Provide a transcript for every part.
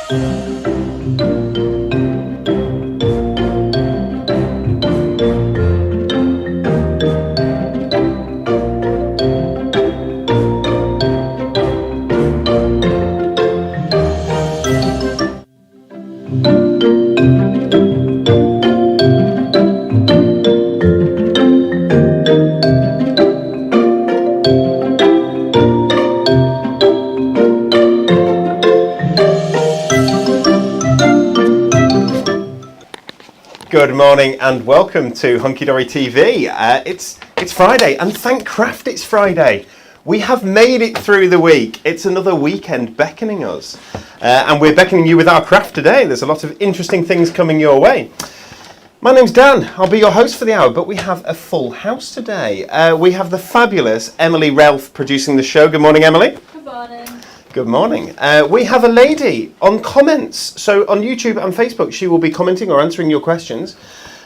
Good morning and welcome to Hunky Dory TV. It's Friday, and thank craft it's Friday. We have made it through the week. It's another weekend beckoning us, and we're beckoning you with our craft today. There's a lot of interesting things coming your way. My name's Dan. I'll be your host for the hour, but we have a full house today. We have the fabulous Emily Ralph producing the show. Good morning, Emily. Good morning. Good morning. We have a lady on comments. So on YouTube and Facebook, she will be commenting or answering your questions.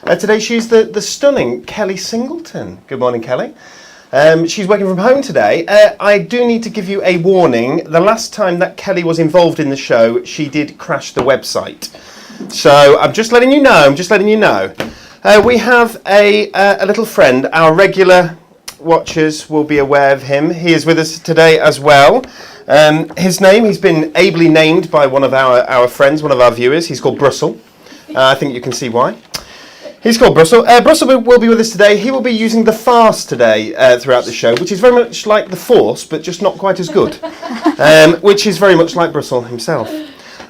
Today she's the stunning Kelly Singleton. Good morning, Kelly. She's working from home today. I do need to give you a warning. The last time that Kelly was involved in the show, she did crash the website. So I'm just letting you know. We have a little friend. Our regular watchers will be aware of him. He is with us today as well. His name, he's been ably named by one of our friends, one of our viewers. He's called Brussel. I think you can see why. He's called Brussel. Brussel will be with us today. He will be using the farce today throughout the show, which is very much like the force, but just not quite as good, which is very much like Brussel himself.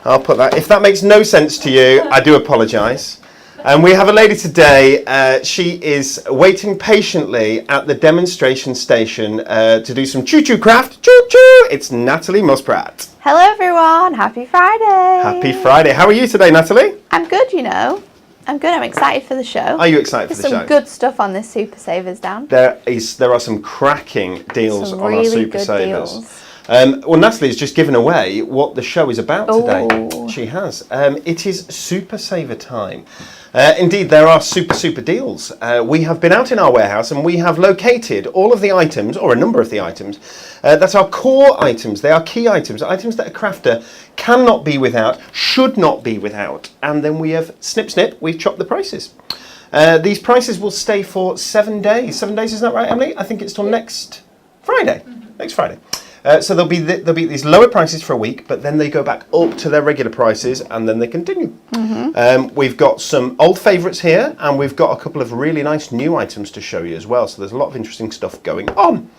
I'll put that. If that makes no sense to you, I do apologise. And we have a lady today. She is waiting patiently at the demonstration station to do some choo-choo craft. Choo-choo! It's Natalie Muspratt. Hello everyone, happy Friday. Happy Friday. How are you today, Natalie? I'm good, you know. I'm good, I'm excited for the show. Are you excited for the show? There's some good stuff on this Super Savers, Dan. There are some cracking deals on our Super Savers. Deals. Well, Natalie's just given away what the show is about today. Oh. She has. It is Super Saver time. Indeed, there are super deals. We have been out in our warehouse and we have located all of the items, or a number of the items, that are core items. They are key items that a crafter cannot be without, should not be without. And then we have snip, we've chopped the prices. These prices will stay for 7 days. 7 days, isn't that right, Emily? I think it's till next Friday. Mm-hmm. Next Friday. So there'll be these lower prices for a week, but then they go back up to their regular prices, and then they continue. Mm-hmm. We've got some old favourites here, and we've got a couple of really nice new items to show you as well. So there's a lot of interesting stuff going on.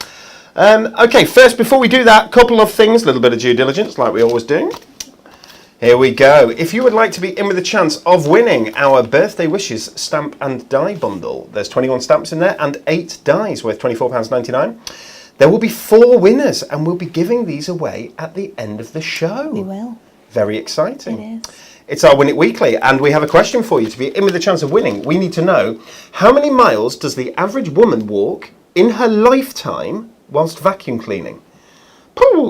Okay, first, before we do that, couple of things, a little bit of due diligence, like we always do. Here we go. If you would like to be in with a chance of winning our Birthday Wishes stamp and die bundle, there's 21 stamps in there and 8 dies worth £24.99. There will be 4 winners, and we'll be giving these away at the end of the show. We will. Very exciting. It is. It's our Win It Weekly, and we have a question for you. To be in with a chance of winning, we need to know, how many miles does the average woman walk in her lifetime whilst vacuum cleaning?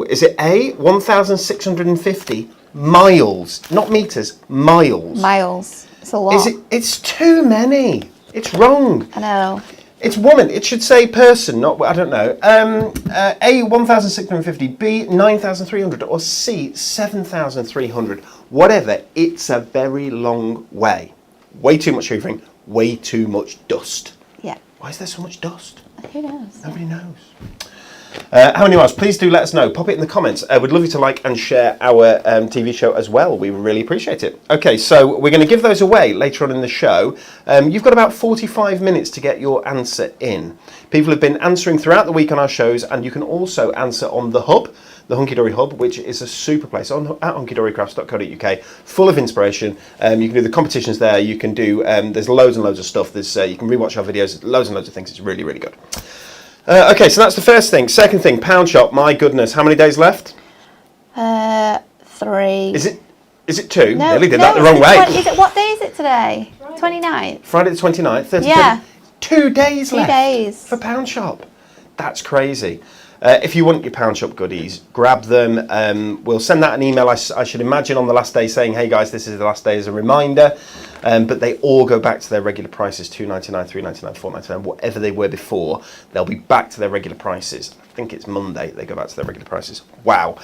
Is it A, 1,650 miles, not meters, miles? Miles. It's a lot. It's too many. It's wrong. I know. It's woman. It should say person, not, I don't know. A, 1,650, B, 9,300, or C, 7,300. Whatever, it's a very long way. Way too much hoovering, way too much dust. Yeah. Why is there so much dust? Who knows? Nobody knows. How many miles? Please do let us know. Pop it in the comments. We'd love you to like and share our TV show as well. We really appreciate it. Okay, so we're going to give those away later on in the show. You've got about 45 minutes to get your answer in. People have been answering throughout the week on our shows, and you can also answer on the Hub, the Hunky Dory Hub, which is a super place at hunkydorycrafts.co.uk, full of inspiration. You can do the competitions there. You can do, there's loads and loads of stuff. There's you can rewatch our videos, loads and loads of things. It's really, really good. Okay, so that's the first thing. Second thing, Pound Shop. My goodness, how many days left? 3. Is it 2? No, Nearly did that the wrong way. What day is it today? 29th. Friday the 29th. 30th. Yeah. 2 days left. 2 days for Pound Shop. That's crazy. If you want your pound shop goodies, grab them. We'll send out an email, I should imagine, on the last day saying, hey guys, this is the last day as a reminder. But they all go back to their regular prices, $2.99, $3.99, $4.99, whatever they were before. They'll be back to their regular prices. I think it's Monday they go back to their regular prices. Wow.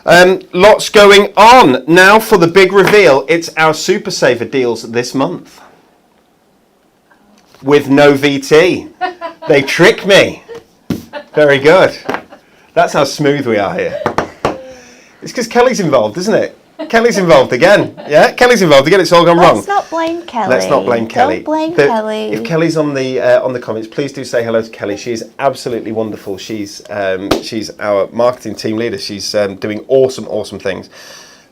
Lots going on. Now for the big reveal. It's our Super Saver deals this month. With no VT. They trick me. Very good. That's how smooth we are here. It's because Kelly's involved, isn't it? Kelly's involved again. Yeah, Kelly's involved again. It's all gone wrong. Let's not blame Kelly. Let's not blame Kelly. Don't blame Kelly. If Kelly's on the comments, please do say hello to Kelly. She's absolutely wonderful. She's our marketing team leader. She's doing awesome things.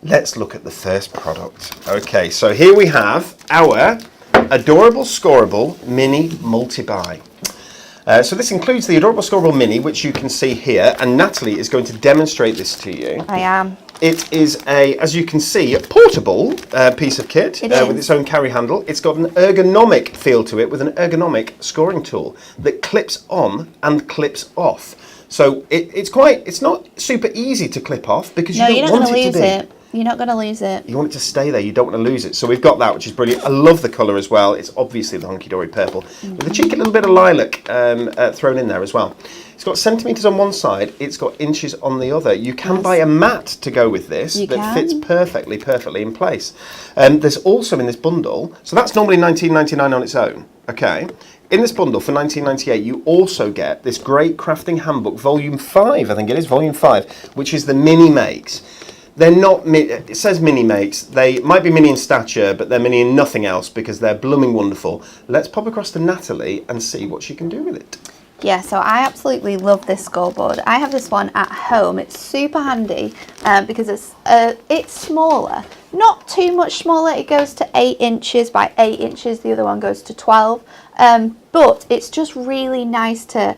Let's look at the first product. Okay, so here we have our adorable Scoreboard mini multi-buy. So this includes the adorable Scoreboard mini, which you can see here, and Natalie is going to demonstrate this to you. I am. It is as you can see, a portable piece of kit with its own carry handle. It's got an ergonomic feel to it with an ergonomic scoring tool that clips on and clips off. So it's not super easy to clip off because you don't want it to be. You're not going to lose it. You want it to stay there. You don't want to lose it. So we've got that, which is brilliant. I love the colour as well. It's obviously the honky-dory purple with a cheeky little bit of lilac thrown in there as well. It's got centimetres on one side. It's got inches on the other. You can buy a mat to go with this that fits perfectly in place. There's also in this bundle, so that's normally $19.99 on its own. Okay. In this bundle for $19.98, you also get this great crafting handbook, volume 5, I think it is, volume 5, which is the mini makes. They're not, it says mini makes, they might be mini in stature, but they're mini in nothing else because they're blooming wonderful. Let's pop across to Natalie and see what she can do with it. Yeah, so I absolutely love this scoreboard. I have this one at home. It's super handy because it's smaller. Not too much smaller. It goes to 8 inches by 8 inches. The other one goes to 12. But it's just really nice to...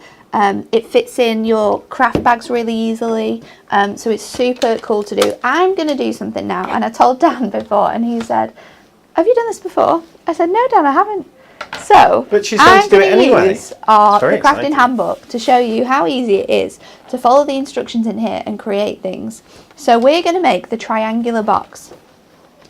it fits in your craft bags really easily, so it's super cool to do. I'm going to do something now, and I told Dan before, and he said, have you done this before? I said, no, Dan, I haven't. So, but she's going to do it anyway. Use the crafting handbook to show you how easy it is to follow the instructions in here and create things. So we're going to make the triangular box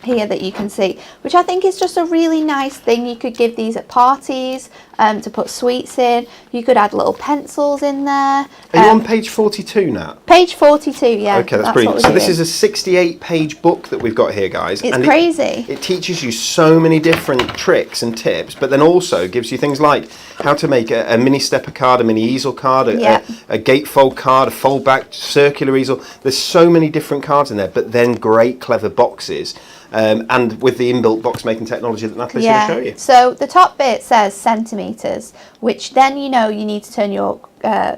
here that you can see, which I think is just a really nice thing. You could give these at parties to put sweets in. You could add little pencils in there. Are you on page 42 now? Page 42, yeah. Okay, that's brilliant. So this is a 68-page book that we've got here, guys. It's crazy. It teaches you so many different tricks and tips, but then also gives you things like how to make a mini stepper card, a mini easel card, a gatefold card, a fold back circular easel. There's so many different cards in there, but then great clever boxes. And with the inbuilt box making technology that Natalie's going to show you. So the top bit says centimetres, which then you need to turn your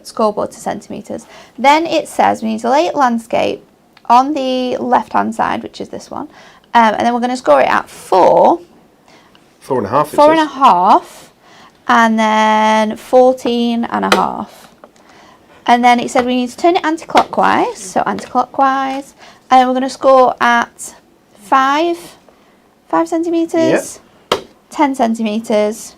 scoreboard to centimetres. Then it says we need to lay it landscape on the left hand side, which is this one, and then we're going to score it at 4.5 inches. 4.5, and then 14.5. And then it said we need to turn it anti-clockwise, so anti-clockwise, and then we're going to score at 5 centimetres, 10 centimetres,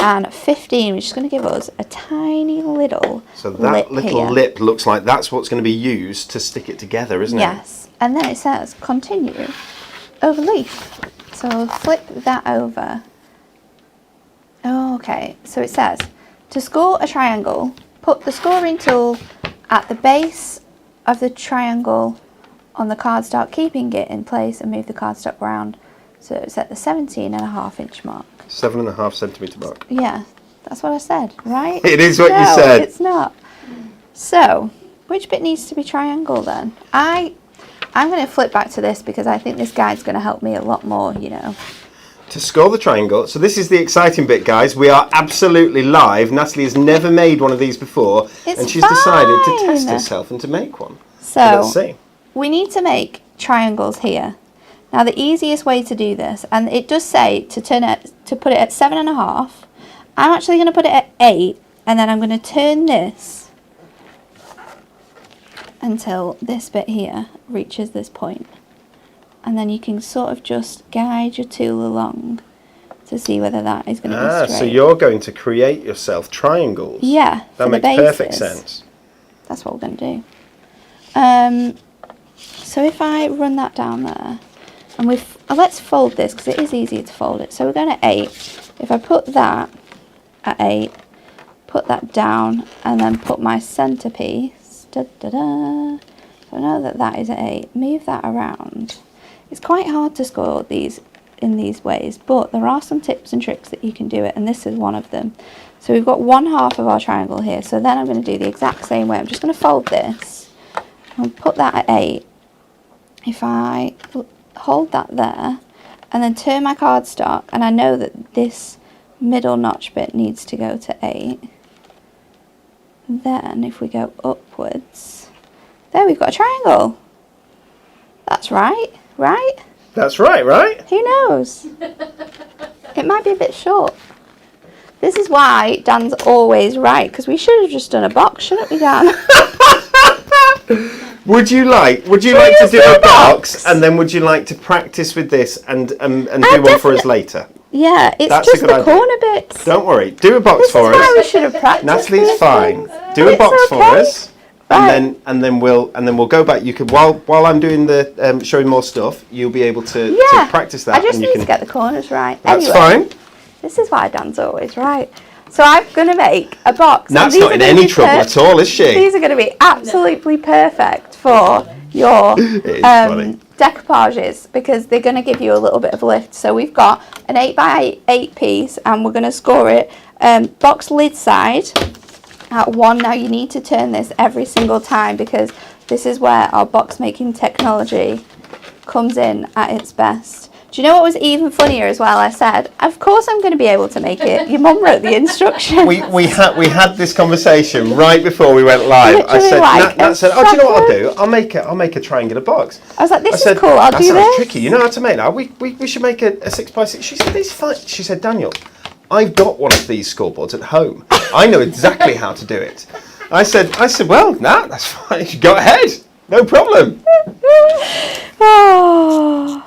and 15, which is going to give us a tiny little So that little lip looks like that's what's going to be used to stick it together, isn't it? Yes, and then it says continue over leaf. So we'll flip that over. Oh, okay, so it says to score a triangle, put the scoring tool at the base of the triangle on the cardstock, keeping it in place, and move the cardstock round so it's at the 17.5 inch mark. 7.5 centimetre mark. Yeah, that's what I said, right? It is what you said. It's not. So, which bit needs to be triangle then? I'm going to flip back to this because I think this guide's going to help me a lot more, To score the triangle, so this is the exciting bit, guys. We are absolutely live. Natalie has never made one of these before, and she's decided to test herself and to make one. So let's see. We need to make triangles here. Now the easiest way to do this, and it does say to put it at 7.5. I'm actually going to put it at 8, and then I'm going to turn this until this bit here reaches this point. And then you can sort of just guide your tool along to see whether that is going to be straight. So you're going to create yourself triangles. Yeah, that makes perfect sense. That's what we're going to do. So if I run that down there, and let's fold this because it is easier to fold it. So we're going to 8. If I put that at 8, put that down, and then put my centerpiece. So I know that that is at 8. Move that around. It's quite hard to score these in these ways, but there are some tips and tricks that you can do it, and this is one of them. So we've got 1/2 of our triangle here. So then I'm going to do the exact same way. I'm just going to fold this and put that at 8. If I hold that there and then turn my cardstock, and I know that this middle notch bit needs to go to 8. Then if we go upwards, there we've got a triangle. That's right, right? That's right, right? Who knows? It might be a bit short. This is why Dan's always right, because we should have just done a box, shouldn't we, Dan? Would you like to do a box, and then would you like to practice with this and do one for us later? Yeah, it's That's just a good the idea. corner bits. Don't worry, do a box for This is why we us. should have practiced. Natalie's this fine. thing. Do a It's box for okay. us, Right. and then we'll go back. You could while I'm doing the showing more stuff, you'll be able to practice that. I just and you need can, to get the corners right. That's Anyway, fine. This is why Dan's always right. So I'm going to make a box. Nat's and these not are in gonna any be trouble at all, is she? These are going to be absolutely perfect for your It is funny. decoupages, because they're going to give you a little bit of lift. So we've got an 8x8 piece, and we're going to score it box lid side at 1. Now you need to turn this every single time, because this is where our box making technology comes in at its best. Do you know what was even funnier as well? I said, of course I'm going to be able to make it. Your mum wrote the instructions. We had this conversation right before we went live. I Literally said, like Nat a said, oh, do you know what I'll second. do? I'll make a triangular box. I was like, this I said, is cool, I'll that do sounds this. tricky. You know how to make that? We should make a 6x6. She said, it's fine. She said, Daniel, I've got one of these scoreboards at home. I know exactly how to do it. I said, well, Nat, that's fine. Go ahead. No problem. Oh,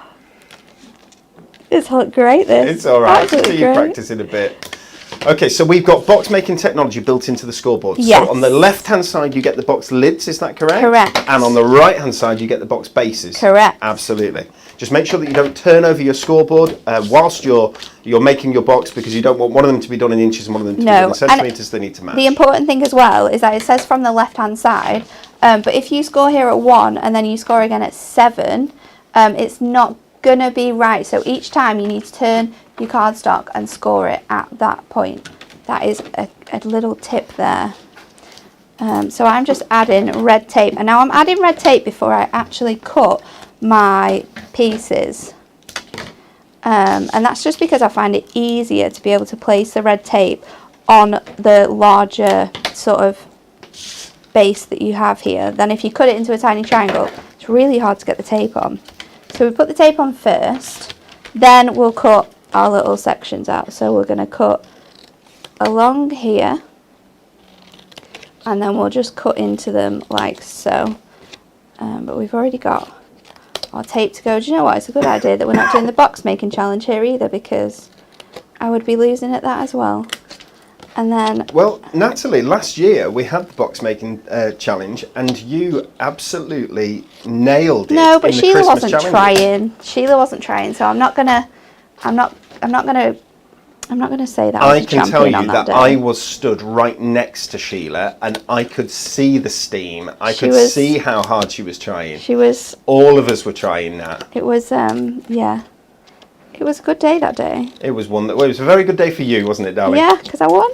it's great, this. It's all right. I'll Absolutely see you great. practice in a bit. Okay, so we've got box making technology built into the scoreboard. Yes. So on the left-hand side, you get the box lids, is that correct? Correct. And on the right-hand side, you get the box bases. Correct. Absolutely. Just make sure that you don't turn over your scoreboard whilst you're making your box, because you don't want one of them to be done in inches and one of them to be done in centimetres. They need to match. The important thing as well is that it says from the left-hand side, but if you score here at 1 and then you score again at 7, it's not going to be right. So each time you need to turn your cardstock and score it at that point. That is a little tip there. So I'm just adding red tape, and now I'm adding red tape before I actually cut my pieces. And that's just because I find it easier to be able to place the red tape on the larger sort of base that you have here than if you cut it into a tiny triangle. It's really hard to get the tape on. So we put the tape on first, then we'll cut our little sections out. So we're going to cut along here, and then we'll just cut into them like so. But we've already got our tape to go. Do you know what? It's a good idea that we're not doing the box making challenge here either, because I would be losing at that as well. And then, well, Natalie, last year we had the box making challenge, and you absolutely nailed it. no, but in the Sheila Christmas wasn't challenges. trying. Sheila wasn't trying, so I'm not gonna say that I I was a can tell champion you on that day. I was stood right next to Sheila, and I could see the steam. I could see how hard she was trying. She was. All of us were trying that. It was yeah. It was a good day that day. It was one that well, it was a very good day for you, wasn't it, darling? Yeah, because I won.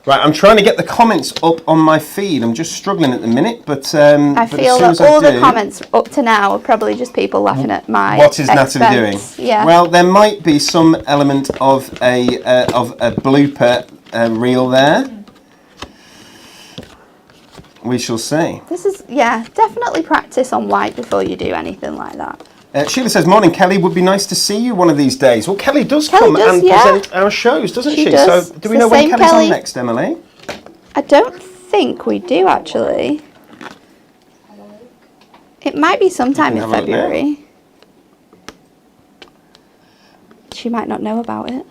Right, I'm trying to get the comments up on my feed. I'm just struggling at the minute, but I feel as soon that as I all the do- comments up to now are probably just people laughing at my What is Natalie doing? expense. Yeah. Well, there might be some element of a blooper reel there. We shall see. This is definitely practice on white before you do anything like that. Sheila says, morning, Kelly. Would be nice to see you one of these days. Well, Kelly does Kelly come does, and yeah. present our shows, doesn't she? does. So, do It's we the know when same Kelly's Kelly. on next, Emily? I don't think we do actually. It might be sometime We in can have a look now. February. She might not know about it.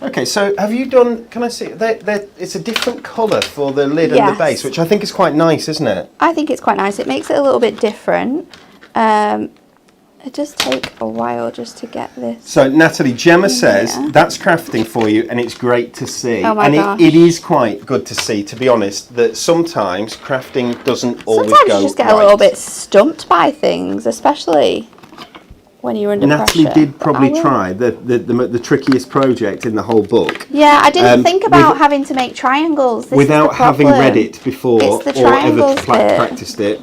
Okay, so have you done, can I see, it's a different colour for the lid and the base, which I think is quite nice, isn't it? I think it's quite nice. It makes it a little bit different. It does take a while just to get this. So Natalie, Gemma says, that's crafting for you and it's great to see. Oh my gosh. It is quite good to see, to be honest, that sometimes crafting doesn't always go right. Sometimes you just get a little bit stumped by things, especially when you're under Natalie pressure. did probably try the trickiest project in the whole book. Yeah, I didn't think about having to make triangles. Without having read it before It's the or ever triangles bit. practiced it.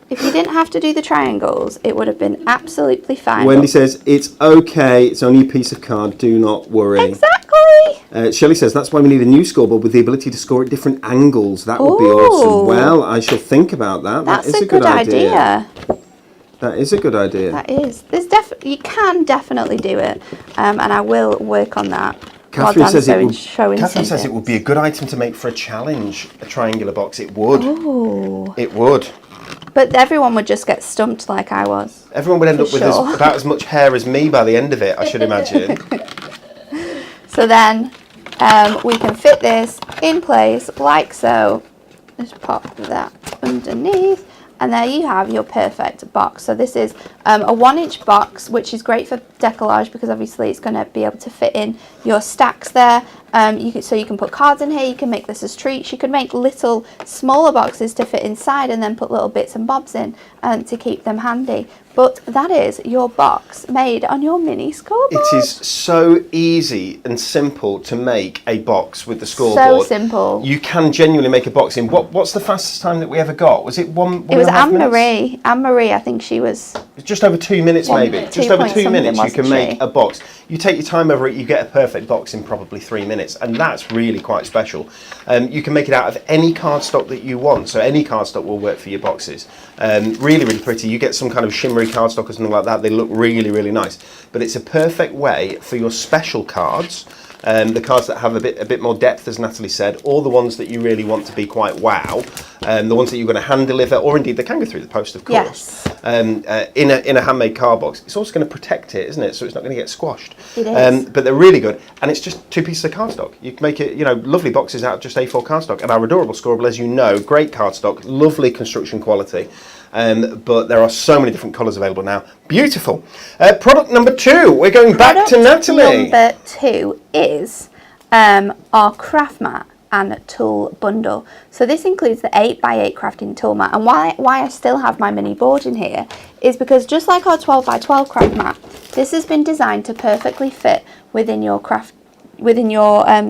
If you didn't have to do the triangles, it would have been absolutely fine. Wendy says, it's okay, it's only a piece of card, do not worry. Exactly. Shelley says, that's why we need a new scoreboard with the ability to score at different angles. That would be awesome. Well, I shall think about that. That's that is a good idea. That is a good idea. That is. You can definitely do it, and I will work on that. Catherine says it would be a good item to make for a challenge, a triangular box. It would. Ooh. It would. But everyone would just get stumped like I was. Everyone would end up with about as much hair as me by the end of it, I should imagine. So then we can fit this in place like so. Just pop that underneath. And there you have your perfect box. So this is a 1-inch box, which is great for decollage because obviously it's going to be able to fit in your stacks there. So you can put cards in here, you can make this as treats, you can make little smaller boxes to fit inside and then put little bits and bobs in to keep them handy. But that is your box made on your mini scoreboard. It is so easy and simple to make a box with the scoreboard. So simple. You can genuinely make a box in. What's the fastest time that we ever got? Was it one It was Anne-Marie. Anne-Marie, I think she was... Just over 2 minutes maybe. Just over 2 minutes you can make a box. You take your time over it, you get a perfect box in probably 3 minutes. And that's really quite special. You can make it out of any cardstock that you want. So any cardstock will work for your boxes. Really, really pretty. You get some kind of shimmery cardstock or something like that. They look really, really nice. But it's a perfect way for your special cards. The cards that have a bit more depth, as Natalie said, or the ones that you really want to be quite wow, the ones that you're going to hand deliver, or indeed they can go through the post, of course. Yes. In a handmade card box, it's also going to protect it, isn't it? So it's not going to get squashed. It is. But they're really good, and it's just 2 pieces of cardstock. You can make it, lovely boxes out of just A4 cardstock. And our adorable Scoreboard, as you know, great cardstock, lovely construction quality. But there are so many different colours available now. Beautiful. Product number 2. We're going back to Natalie. Number 2 is our craft mat and tool bundle. So this includes the 8x8 crafting tool mat. And why I still have my mini board in here is because just like our 12x12 craft mat, this has been designed to perfectly fit within your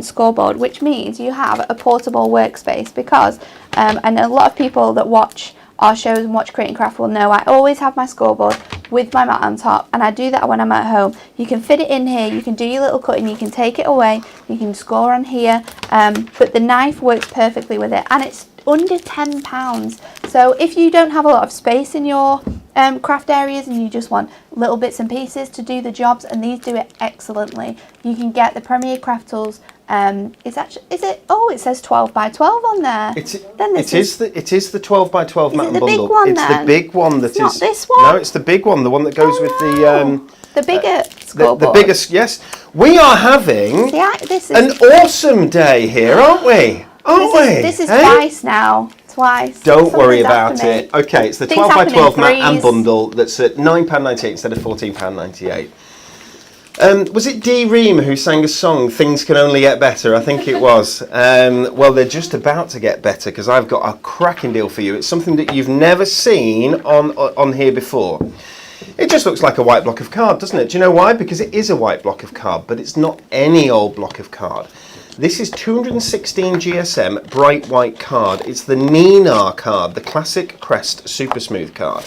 scoreboard, which means you have a portable workspace because and a lot of people that watch our shows and watch Create and Craft will know I always have my scoreboard with my mat on top, and I do that when I'm at home. You can fit it in here, you can do your little cutting, you can take it away, you can score on here, but the knife works perfectly with it, and it's under £10. So if you don't have a lot of space in your craft areas and you just want little bits and pieces to do the jobs, and these do it excellently, you can get the Premier Craft Tools. It says 12x12 on there. It is the 12x12 mat and bundle. Big one, it's the big one that is. Not this one. No, it's the big one, the one that goes with the bigger scoreboard. The biggest. Yes, we are having an awesome day here, aren't we? This is twice now. Twice. Don't worry about it. Okay, it's the 12x12 mat and bundle that's at £9.98 instead of £14.98. Was it Dee Ream who sang a song, Things Can Only Get Better? I think it was. Well, they're just about to get better because I've got a cracking deal for you. It's something that you've never seen on here before. It just looks like a white block of card, doesn't it? Do you know why? Because it is a white block of card, but it's not any old block of card. This is 216 GSM bright white card. It's the Nina card, the classic Crest Super Smooth card.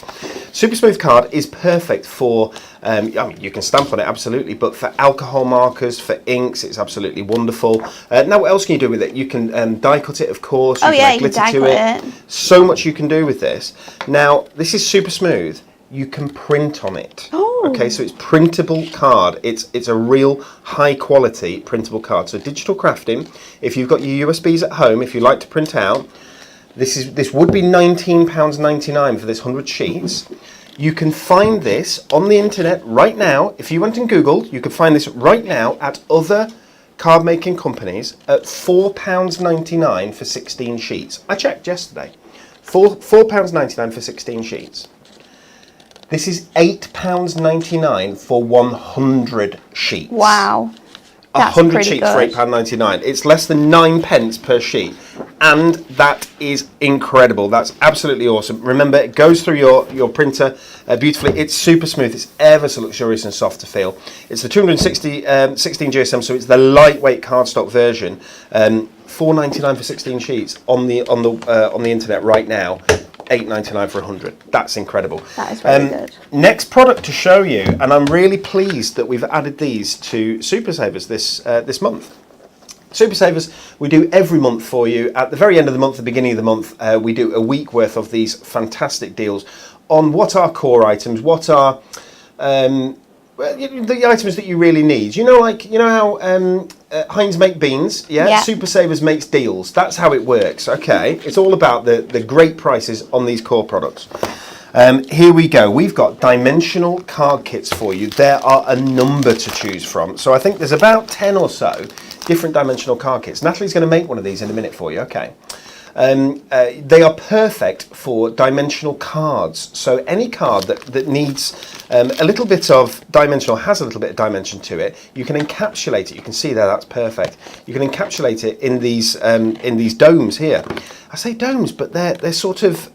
Super Smooth card is perfect for, you can stamp on it, absolutely, but for alcohol markers, for inks, it's absolutely wonderful. Now, what else can you do with it? You can die cut it, of course. You can add glitter to it. So much you can do with this. Now, this is super smooth. You can print on it. Okay, so it's printable card. It's a real high quality printable card. So digital crafting. If you've got your USBs at home, if you like to print out, this would be £19.99 for this 100 sheets. You can find this on the internet right now. If you went and Googled, you could find this right now at other card making companies at £4.99 for 16 sheets. I checked yesterday. £4.99 for 16 sheets. This is £8.99 for 100 sheets. Wow. That's 100 pretty sheets good. for £8.99. It's less than 9p per sheet. And that is incredible. That's absolutely awesome. Remember, it goes through your printer beautifully. It's super smooth. It's ever so luxurious and soft to feel. It's the 260 16 GSM, so it's the lightweight cardstock version. $4.99 for 16 sheets on the internet right now. $8.99 for 100. That's incredible. That is really good. Next product to show you, and I'm really pleased that we've added these to Super Savers this month. Super Savers, we do every month for you. At the very end of the month, the beginning of the month, we do a week worth of these fantastic deals on what are core items, what are the items that you really need. You know how Heinz make beans, yeah? Super Savers makes deals. That's how it works. Okay, it's all about the great prices on these core products. Here we go. We've got dimensional card kits for you. There are a number to choose from. So I think there's about 10 or so different dimensional card kits. Natalie's going to make one of these in a minute for you. Okay. They are perfect for dimensional cards. So any card that needs a little bit of dimension or has a little bit of dimension to it, you can encapsulate it. You can see there, that's perfect. You can encapsulate it in these domes here. I say domes, but they're sort of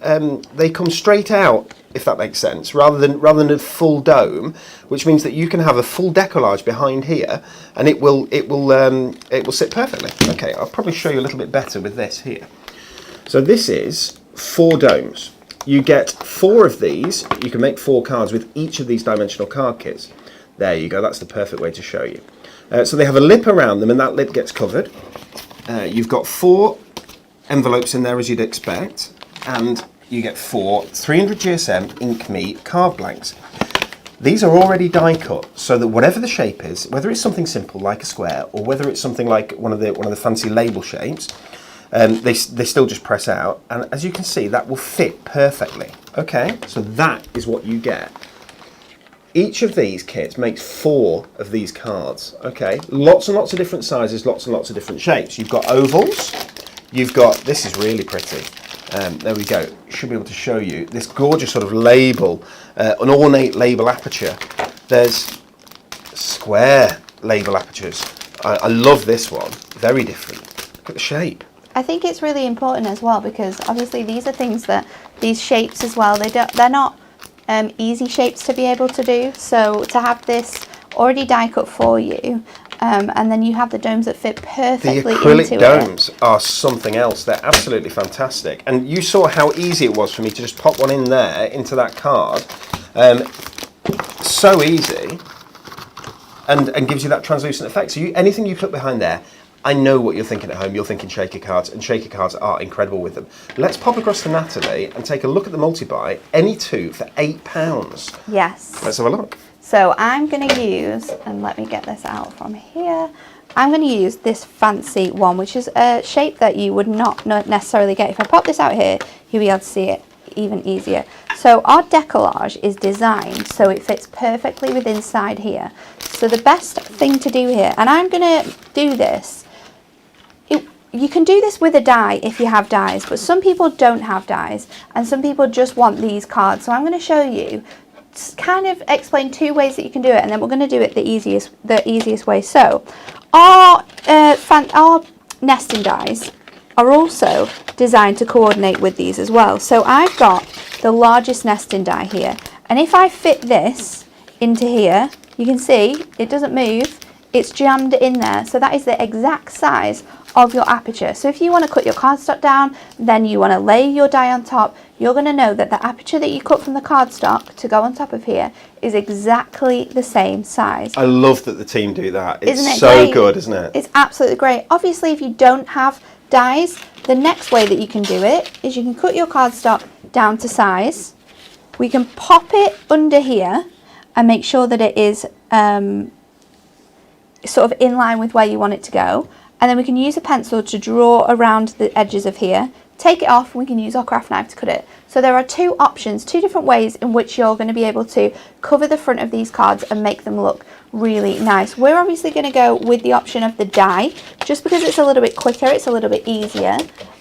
they come straight out, if that makes sense, rather than a full dome, which means that you can have a full decollage behind here, and it will sit perfectly. Okay, I'll probably show you a little bit better with this here. So this is 4 domes. You get 4 of these. You can make 4 cards with each of these dimensional card kits. There you go. That's the perfect way to show you. So they have a lip around them, and that lip gets covered. You've got 4 envelopes in there, as you'd expect, and you get 4 300 GSM Ink Me card blanks. These are already die cut, so that whatever the shape is, whether it's something simple like a square, or whether it's something like one of the fancy label shapes, they still just press out, and as you can see, that will fit perfectly. Okay, so that is what you get. Each of these kits makes 4 of these cards. Okay, lots and lots of different sizes, lots and lots of different shapes. You've got ovals. You've got, this is really pretty. There we go. Should be able to show you this gorgeous sort of label, an ornate label aperture. There's square label apertures. I love this one. Very different. Look at the shape. I think it's really important as well, because obviously these are things that, these shapes as well, they're not easy shapes to be able to do. So to have this already die cut for you, and then you have the domes that fit perfectly into it. The acrylic domes are something else. They're absolutely fantastic. And you saw how easy it was for me to just pop one in there into that card. So easy, and gives you that translucent effect. So anything you put behind there, I know what you're thinking at home. You're thinking shaker cards, and shaker cards are incredible with them. Let's pop across to Natalie and take a look at the multi-buy. Any 2 for £8. Yes. Let's have a look. So I'm going to use, and let me get this out from here, I'm going to use this fancy one, which is a shape that you would not necessarily get. If I pop this out here, you'll be able to see it even easier. So our decollage is designed so it fits perfectly with inside here. So the best thing to do here, and I'm going to do this, you can do this with a die if you have dies, but some people don't have dies, and some people just want these cards. So I'm going to show you, kind of explain 2 ways that you can do it, and then we're going to do it the easiest way. So our nesting dies are also designed to coordinate with these as well. So I've got the largest nesting die here, and if I fit this into here, you can see it doesn't move, it's jammed in there. So that is the exact size of your aperture. So if you want to cut your cardstock down, then you want to lay your die on top, you're going to know that the aperture that you cut from the cardstock to go on top of here is exactly the same size. I love that the team do that. Isn't it so great? Good, isn't it? It's absolutely great. Obviously, if you don't have dies, the next way that you can do it is you can cut your cardstock down to size. We can pop it under here and make sure that it is sort of in line with where you want it to go. And then we can use a pencil to draw around the edges of here take it off, we can use our craft knife to cut it. So there are two options, two different ways in which you're going to be able to cover the front of these cards and make them look really nice. We're obviously going to go with the option of the die, just because it's a little bit quicker, it's a little bit easier.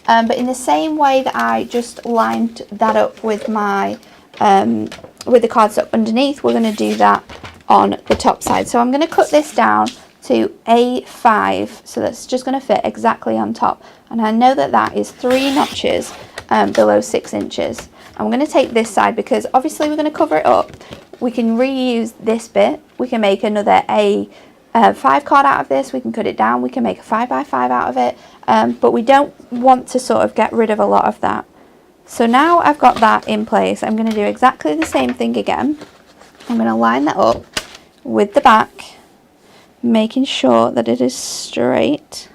But in the same way that I just lined that up with my with the cardstock underneath, we're going to do that on the top side. So I'm going to cut this down to A5, so that's just going to fit exactly on top, and I know that that is 3 notches below 6 inches. I'm going to take this side because obviously we're going to cover it up. We can reuse this bit, we can make another A5 card out of this, we can cut it down, we can make a 5x5 out of it, but we don't want to sort of get rid of a lot of that. So now I've got that in place, I'm going to do exactly the same thing again. I'm going to line that up with the back, making sure that it is straight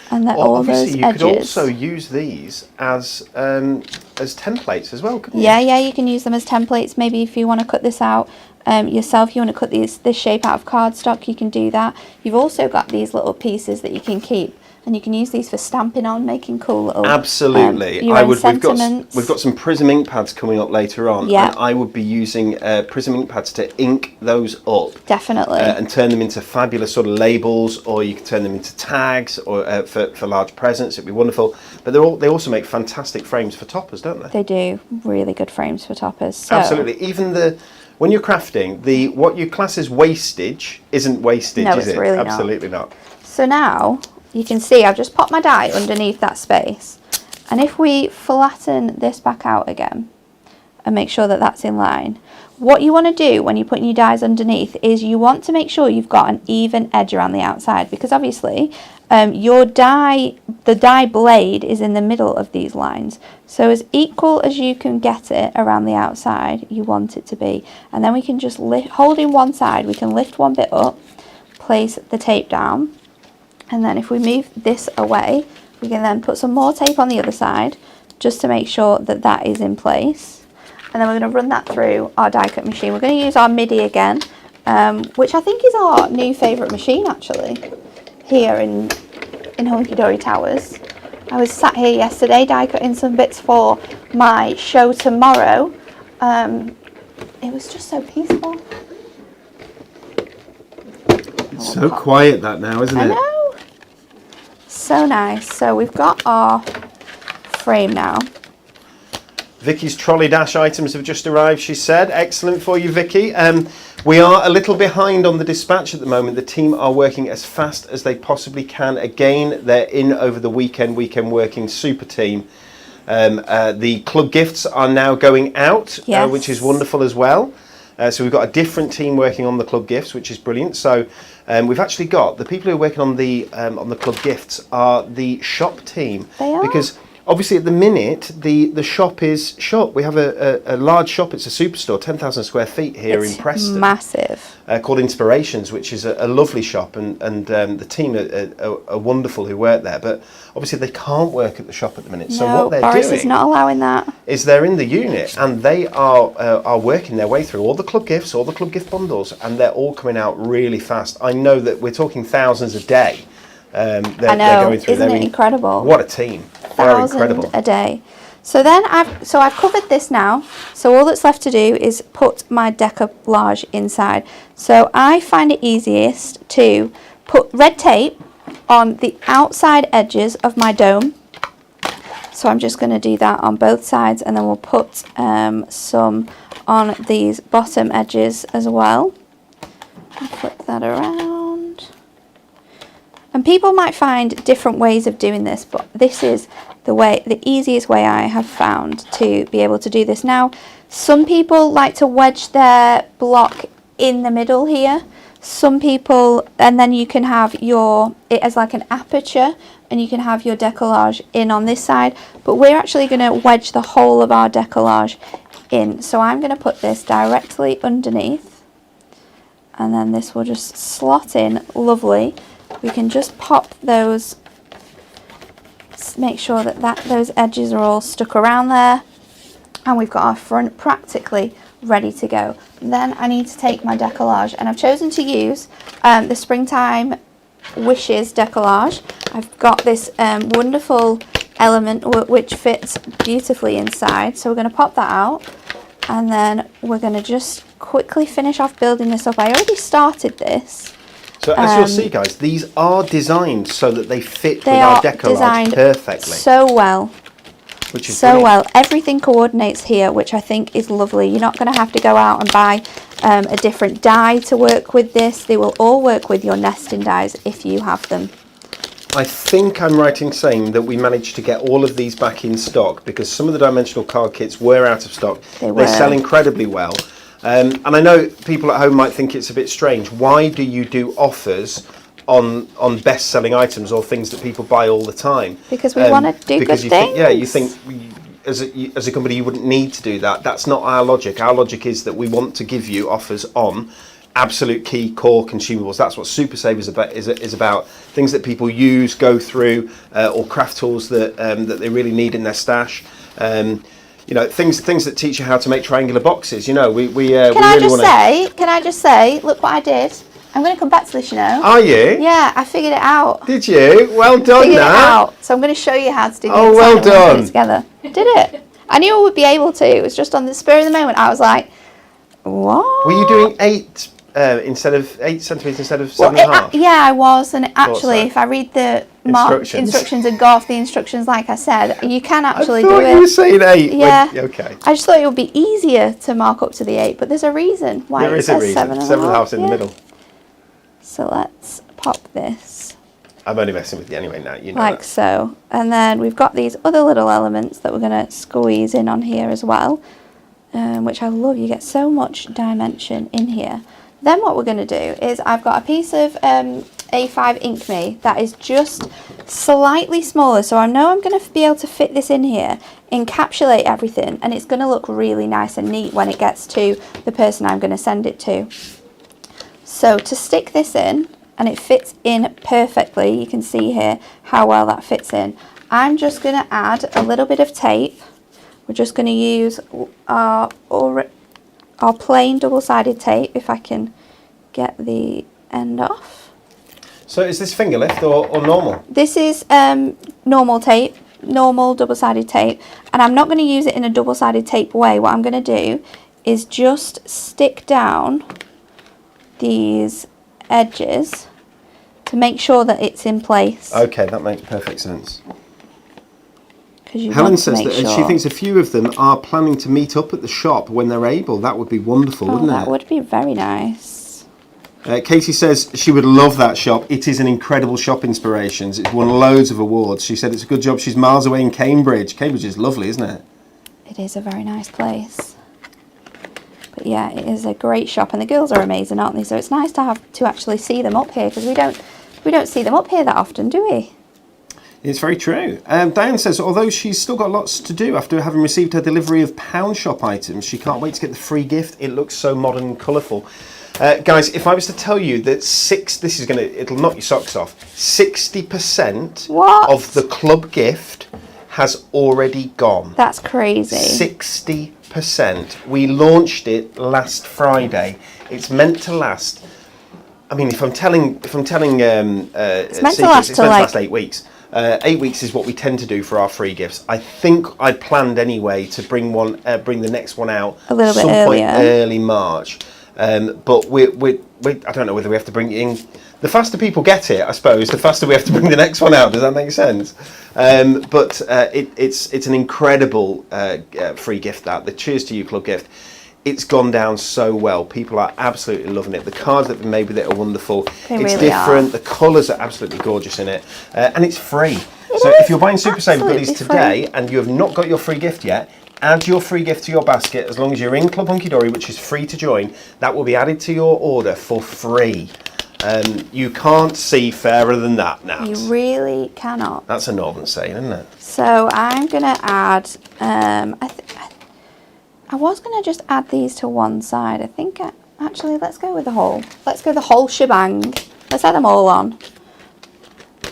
and that all those edges. You could also use these as templates as well, couldn't you? Yeah, you can use them as templates. Maybe if you want to cut this out yourself, you want to cut this shape out of cardstock, you can do that. You've also got these little pieces that you can keep, and you can use these for stamping on, making cool little absolutely. We've got some Prism ink pads coming up later on, and I would be using Prism ink pads to ink those up. Definitely. And turn them into fabulous sort of labels, or you can turn them into tags, or for large presents. It'd be wonderful. But they also make fantastic frames for toppers, don't they? They do. Really good frames for toppers. So. Absolutely. Even when you're crafting, what you class as wastage isn't wastage, is it? Really absolutely not. So now you can see I've just popped my die underneath that space, and if we flatten this back out again and make sure that that's in line, what you want to do when you're putting your dies underneath is you want to make sure you've got an even edge around the outside, because obviously the die blade is in the middle of these lines, so as equal as you can get it around the outside you want it to be. And then we can just holding one side, we can lift one bit up, place the tape down, and then if we move this away, we can then put some more tape on the other side just to make sure that that is in place. And then we're going to run that through our die cut machine. We're going to use our MIDI again, which I think is our new favourite machine actually, here in Hunky Dory Towers. I was sat here yesterday die cutting some bits for my show tomorrow. It was just so peaceful. It's so quiet that now, isn't it? I know. So nice. So we've got our frame now. Vicky's trolley dash items have just arrived, she said. Excellent for you, Vicky. We are a little behind on the dispatch at the moment. The team are working as fast as they possibly can. Again, they're in over the weekend working, super team. The club gifts are now going out, yes. Which is wonderful as well. So we've got a different team working on the club gifts, which is brilliant. So we've actually got the people who are working on the club gifts are the shop team. They are? Because obviously at the minute the shop is shut. We have a large shop, it's a superstore, 10,000 square feet here in Preston. Massive. Called Inspirations, which is a lovely shop, and the team are wonderful who work there, but obviously they can't work at the shop at the minute. So what they're Boris doing is not allowing that. Is they're in the unit, and they are working their way through all the club gifts, all the club gift bundles, and they're all coming out really fast. I know that we're talking thousands a day. I know, they're going through. Isn't it incredible? What a team. They're incredible. A day. So then I've covered this now. So all that's left to do is put my decoupage inside. So I find it easiest to put red tape on the outside edges of my dome. So I'm just going to do that on both sides, and then we'll put some on these bottom edges as well. I'll flip that around. And people might find different ways of doing this, but this is the easiest way I have found to be able to do this. Now, some people like to wedge their block in the middle here. Some people, and then you can have it as like an aperture, and you can have your decollage in on this side, but we're actually going to wedge the whole of our decollage in. So I'm going to put this directly underneath, and then this will just slot in lovely. We can just pop those, make sure that those edges are all stuck around there, and we've got our front practically ready to go. Then I need to take my decollage, and I've chosen to use the Springtime Wishes decollage. I've got this wonderful element which fits beautifully inside. So we're going to pop that out, and then we're going to just quickly finish off building this up. I already started this. So as you'll see, guys, these are designed so that they fit with our decollage perfectly. So well. Which is so brilliant. Well. Everything coordinates here, which I think is lovely. You're not going to have to go out and buy a different dye to work with this. They will all work with your nesting dyes if you have them. I think I'm right in saying that we managed to get all of these back in stock because some of the dimensional card kits were out of stock. They sell incredibly well. And I know people at home might think it's a bit strange. Why do you do offers on best-selling items or things that people buy all the time? Because we want to do good things. You think as a company you wouldn't need to do that. That's not our logic. Our logic is that we want to give you offers on absolute key core consumables. That's what Super Save is about. Things that people use, go through, or craft tools that they really need in their stash. Things that teach you how to make triangular boxes. Can I just say, look what I did. I'm going to come back to this, Are you? Yeah, I figured it out. Did you? Well done, figured it out. So I'm going to show you how to do the inside well done. Put it together. Did it? I knew I would be able to. It was just on the spur of the moment. I was like, what? Were you doing 8 instead of 8 centimetres instead of 7.5? Yeah, I was. And actually, if I read the instructions and go off the instructions, like I said, you can actually do it. I thought you were saying 8. Yeah. Okay. I just thought it would be easier to mark up to the 8, but there's a reason why it says 7.5. 7.5 in the middle. So let's pop this. I'm only messing with you anyway now, like that. So. And then we've got these other little elements that we're going to squeeze in on here as well, which I love. You get so much dimension in here. Then what we're going to do is I've got a piece of A5 Ink Me that is just slightly smaller. So I know I'm going to be able to fit this in here, encapsulate everything, and it's going to look really nice and neat when it gets to the person I'm going to send it to. So to stick this in, and it fits in perfectly, you can see here how well that fits in. I'm just going to add a little bit of tape. We're just going to use our plain double-sided tape, if I can get the end off. So is this finger lift or normal? This is normal tape, normal double-sided tape, and I'm not going to use it in a double-sided tape way. What I'm going to do is just stick down these edges to make sure that it's in place. Okay, that makes perfect sense. Helen says that she thinks a few of them are planning to meet up at the shop when they're able. That would be wonderful, wouldn't it? That would be very nice. Katie says she would love that shop. It is an incredible shop, Inspirations. It's won loads of awards. She said it's a good job she's miles away in Cambridge. Cambridge is lovely, isn't it? It is a very nice place. But yeah, it is a great shop, and the girls are amazing, aren't they? So it's nice to actually see them up here, because we don't see them up here that often, do we? It's very true. Diane says, although she's still got lots to do after having received her delivery of pound shop items, she can't wait to get the free gift. It looks so modern and colourful. Guys, if I was to tell you that it'll knock your socks off. 60% of the club gift has already gone. That's crazy. 60%. We launched it last Friday. It's meant to last. I mean, if I'm telling, it's meant to last 8 weeks. 8 weeks is what we tend to do for our free gifts. I think I planned anyway to bring the next one out a little bit earlier, early March. But we I don't know whether we have to bring it in. The faster people get it, I suppose, the faster we have to bring the next one out. Does that make sense? But it's an incredible free gift. The Cheers to You Club gift. It's gone down so well. People are absolutely loving it. The cards that have been made with it are wonderful. They it's really different. Are. The colours are absolutely gorgeous in it, and it's free. So if you're buying Super Saver goodies today and you have not got your free gift yet, add your free gift to your basket. As long as you're in Club Hunky Dory, which is free to join, that will be added to your order for free. You can't see fairer than that, Nat. You really cannot. That's a northern saying, isn't it? So I'm going to add, I was going to just add these to one side. I think, actually, let's go with the whole. Let's go the whole shebang. Let's add them all on.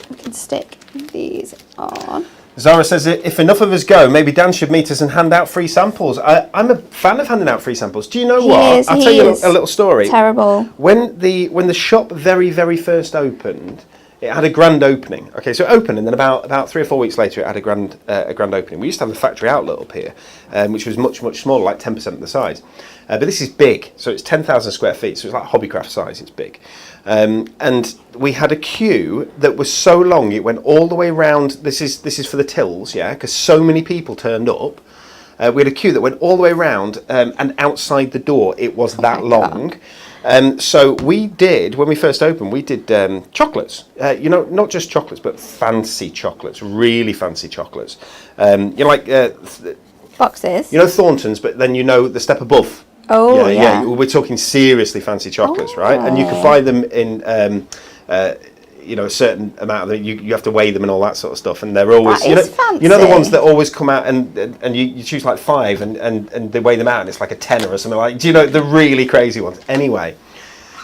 We can stick these on. Zara says, if enough of us go, maybe Dan should meet us and hand out free samples. I'm a fan of handing out free samples. Do you know what? I'll tell you a little story. Terrible. When the shop very, very first opened, It had a grand opening. Okay, so it opened, and then about 3 or 4 weeks later, it had a grand opening. We used to have a factory outlet up here, which was much smaller, like 10% of the size. But this is big, so it's 10,000 square feet, so it's like hobbycraft size. It's big, and we had a queue that was so long it went all the way around. This is for the tills, yeah, because so many people turned up. We had a queue that went all the way around, and outside the door it was that long. So we did, when we first opened, we did chocolates. Not just chocolates, but fancy chocolates, really fancy chocolates. Like boxes. Thornton's, but then the step above. Oh, yeah. We're talking seriously fancy chocolates, right? And you can buy them in a certain amount of them. You have to weigh them and all that sort of stuff, and they're always fancy. The ones that always come out and you choose like 5 and they weigh them out and it's like a tenner or something like. The really crazy ones? Anyway,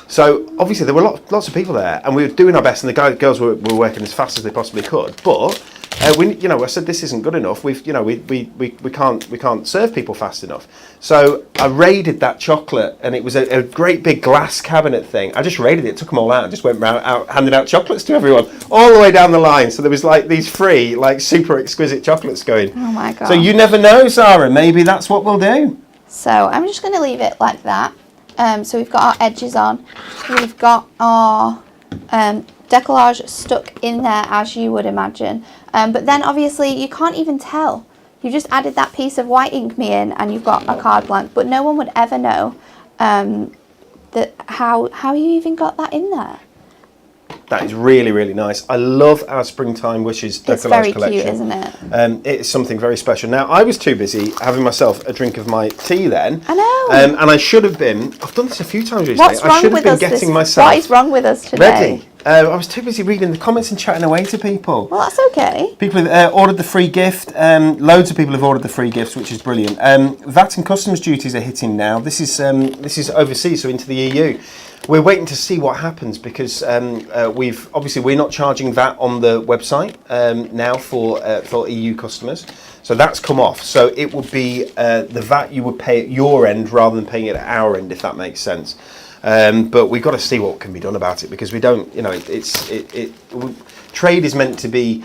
so obviously there were lots of people there, and we were doing our best, and the girls were working as fast as they possibly could, but. I said this isn't good enough. We can't serve people fast enough. So I raided that chocolate, and it was a great big glass cabinet thing. I just raided it, took them all out, and just went out handing out chocolates to everyone all the way down the line. So there was like these free, like super exquisite chocolates going. Oh my god! So you never know, Sarah. Maybe that's what we'll do. So I'm just going to leave it like that. So we've got our edges on. We've got our decollage stuck in there, as you would imagine. But then obviously you can't even tell. You just added that piece of white ink me in, and you've got a card blank. But no one would ever know that how you even got that in there. That is really, really nice. I love our Springtime Wishes decollage collection. It's very cute, isn't it? It is something very special. Now, I was too busy having myself a drink of my tea then. I know. And I should have been. I've done this a few times recently. What's wrong with us? What is wrong with us today? Ready. I was too busy reading the comments and chatting away to people. Well, that's okay. People have ordered the free gift. Loads of people have ordered the free gifts, which is brilliant. VAT and customs duties are hitting now. This is overseas, so into the EU. We're waiting to see what happens because we're not charging VAT on the website now for EU customers. So that's come off. So it would be the VAT you would pay at your end rather than paying it at our end, if that makes sense. But we've got to see what can be done about it because we don't, trade is meant to be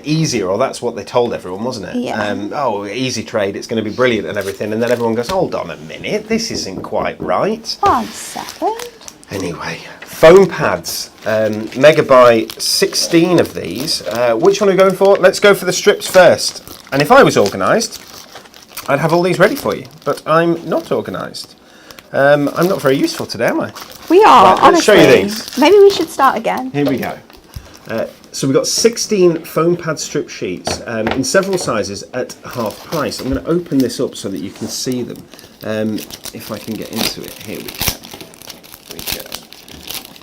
easier, or that's what they told everyone, wasn't it? Yeah. Easy trade, it's going to be brilliant and everything. And then everyone goes, hold on a minute, this isn't quite right. 1 second. Anyway, foam pads, Megabuy 16 of these. Which one are we going for? Let's go for the strips first. And if I was organised, I'd have all these ready for you, but I'm not organised. I'm not very useful today, am I? We are, right, honestly. Let's show you these. Maybe we should start again. Here we go. So we've got 16 foam pad strip sheets in several sizes at half price. I'm going to open this up so that you can see them. If I can get into it. Here we go.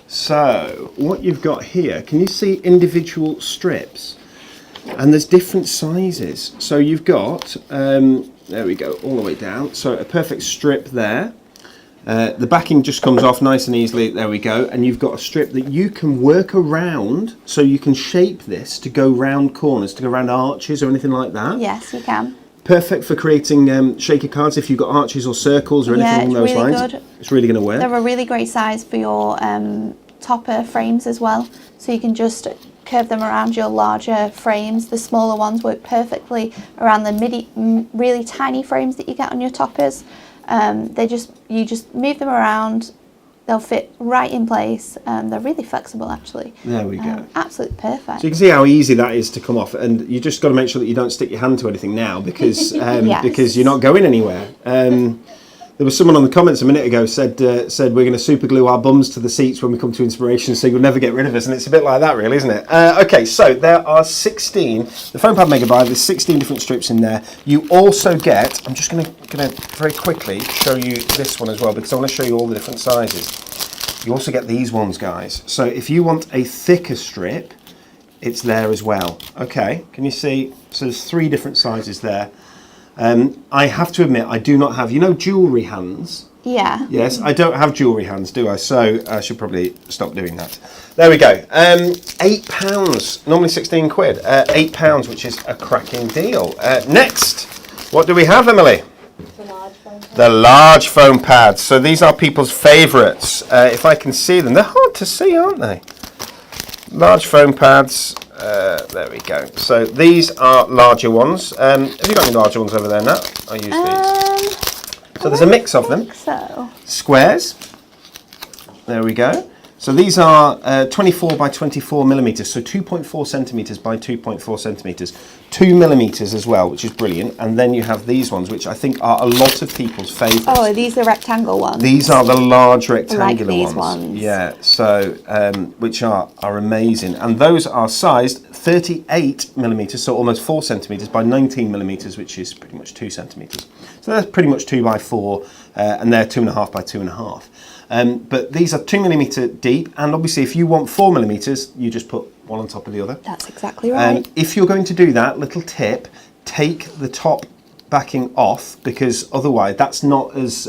So what you've got here, can you see individual strips? And there's different sizes. So you've got, there we go, all the way down. So a perfect strip there. The backing just comes off nice and easily, there we go, and you've got a strip that you can work around, so you can shape this to go round corners, to go round arches or anything like that. Yes, you can. Perfect for creating shaker cards if you've got arches or circles or anything along those lines. Good. It's really going to work. They're a really great size for your topper frames as well, so you can just curve them around your larger frames. The smaller ones work perfectly around the really tiny frames that you get on your toppers. You just move them around, they'll fit right in place. They're really flexible actually. There we go. Absolutely perfect. So you can see how easy that is to come off, and you just got to make sure that you don't stick your hand to anything now because Yes. because you're not going anywhere. There was someone on the comments a minute ago said we're going to super glue our bums to the seats when we come to Inspiration, so you'll never get rid of us, and it's a bit like that really, isn't it? Okay, so there are 16, the foam pad Megabuy, there's 16 different strips in there. You also get, I'm just going to very quickly show you this one as well, because I want to show you all the different sizes. You also get these ones, guys. So if you want a thicker strip, it's there as well. Okay, can you see? So there's 3 different sizes there. I have to admit, I do not have, jewellery hands. Yeah. Yes, I don't have jewellery hands, do I? So I should probably stop doing that. There we go. £8, normally 16 quid. £8, which is a cracking deal. Next, what do we have, Emily? The large foam pads. The large foam pads. So these are people's favourites. If I can see them, they're hard to see, aren't they? Large foam pads. There we go. So these are larger ones. Have you got any larger ones over there, Nat? I use these. So there's a mix of them. So Squares. There we go. So these are 24 by 24 millimeters, so 2.4 centimeters by 2.4 centimeters, 2 millimeters as well, which is brilliant. And then you have these ones, which I think are a lot of people's favourites. oh, are these the rectangle ones? These are the large rectangular these ones. ones. Yeah, so which are amazing, and those are sized 38 millimeters, so almost 4 centimeters by 19 millimeters, which is pretty much 2 centimeters. So that's pretty much 2 by 4, and they're 2.5 by 2.5. But these are 2 millimeter deep, and obviously if you want 4 millimeters, you just put one on top of the other. That's exactly right. If you're going to do that, little tip, take the top backing off, because otherwise that's not as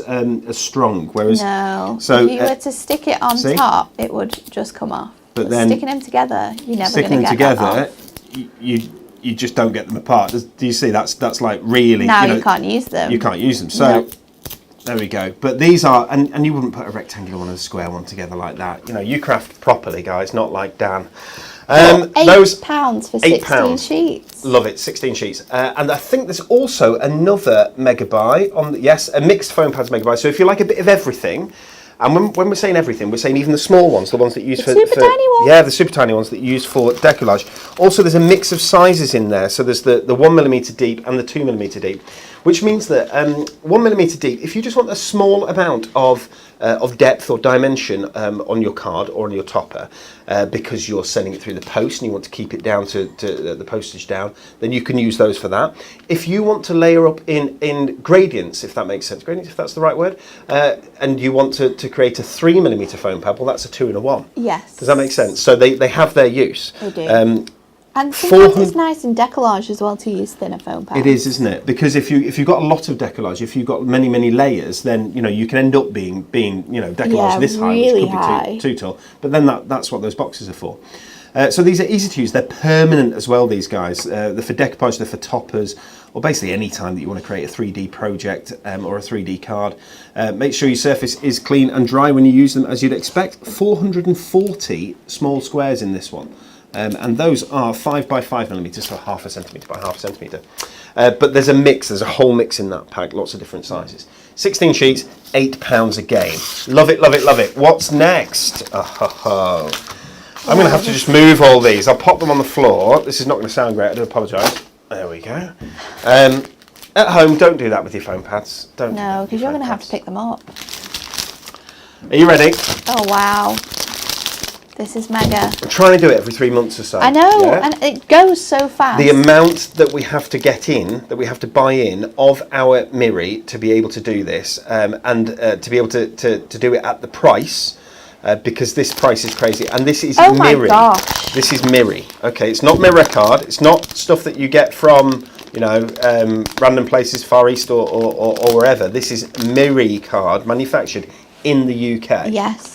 strong. Whereas No. so if you were to stick it on top, it would just come off. But then sticking them together, you're never sticking going to them get that together, off. you just don't get them apart. Do you see? That's like really. Now you can't use them. You can't use them. So. No. There we go. But these are, and you wouldn't put a rectangular one and a square one together like that. You know, you craft properly, guys, not like Dan. £8 for 16 sheets. Love it, 16 sheets. And I think there's also another mega buy on, yes, a mixed foam pads mega buy. So if you like a bit of everything, and when we're saying everything, we're saying even the small ones, the ones that you use for super tiny ones. Yeah, the super tiny ones that you use for decollage. Also, there's a mix of sizes in there. So there's the 1 millimeter deep and the 2 millimeter deep, which means that 1 millimeter deep, if you just want a small amount of depth or dimension on your card or on your topper, because you're sending it through the post and you want to keep it down to the postage down, then you can use those for that. If you want to layer up in gradients, if that makes sense, gradients, if that's the right word, and you want to create a 3 millimeter foam pad, well, that's a 2 and a 1. Yes. Does that make sense? So they have their use. They do. And sometimes it's nice in decollage as well to use thinner foam pads. It is, isn't it? Because if you've got a lot of decollage, if you've got many layers, then you can end up being decollage this high, really which could high. be too tall. But then that's what those boxes are for. So these are easy to use. They're permanent as well. These guys, they're for decoupage, they're for toppers, or basically any time that you want to create a 3D project or a 3D card. Make sure your surface is clean and dry when you use them, as you'd expect. 440 small squares in this one. And those are 5 by 5 millimeters, so 0.5 centimeter by 0.5 centimeter. But there's a mix, there's a whole mix in that pack, lots of different sizes. 16 sheets, £8 a game. Love it, love it, love it. What's next? I'm going to have to just move all these. I'll pop them on the floor. This is not going to sound great, I do apologise. There we go. At home, don't do that with your foam pads. Don't. No, because you're going to have to pick them up. Are you ready? Oh, wow. This is mega. I'm trying to do it every 3 months or so. I know, and it goes so fast. The amount that we have to get in, that we have to buy in of our Miri to be able to do this, and to be able to do it at the price, because this price is crazy. And this is oh Miri. My gosh. This is Miri. Okay, it's not Mirror Card. It's not stuff that you get from random places, Far East or wherever. This is Miri card, manufactured in the UK. Yes.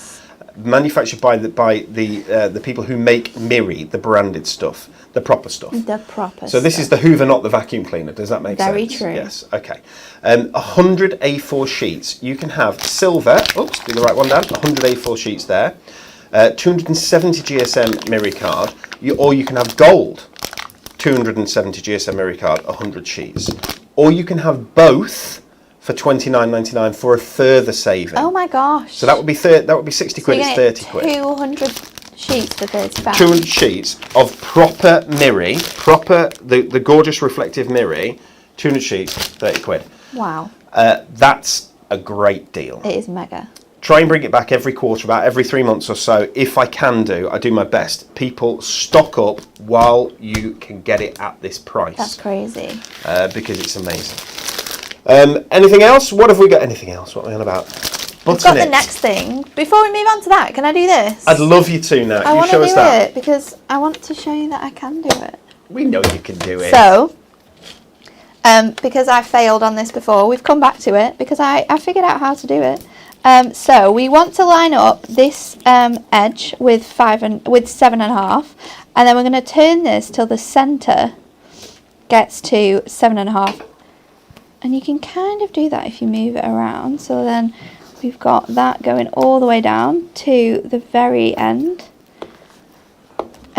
Manufactured by the people who make Miri, the branded stuff, the proper stuff. The proper So this is the Hoover, not the vacuum cleaner. Does that make sense? Very true. Yes. Okay. 100 A4 sheets. You can have silver. Oops, do the right one, Dan. 100 A4 sheets there. 270 GSM Miri card. Or you can have gold. 270 GSM Miri card, 100 sheets. Or you can have both for £29.99 for a further saving. Oh my gosh! So that would be 60 quid. It's 30 quid. 200 sheets for £30. 200 sheets of proper Miri, the gorgeous reflective Miri. 200 sheets, 30 quid. Wow. That's a great deal. It is mega. Try and bring it back every quarter, about every 3 months or so. If I can do, I do my best. People, stock up while you can get it at this price. That's crazy. Because it's amazing. Anything else? What have we got? Anything else? What are we on about? We've got the next thing. Before we move on to that, can I do this? I'd love you to now. I want to show us do that. it because I want to show you that I can do it. We know you can do it. So, because I failed on this before, we've come back to it because I figured out how to do it. So we want to line up this edge with 7.5, and then we're going to turn this till the centre gets to 7.5. And you can kind of do that if you move it around. So then we've got that going all the way down to the very end.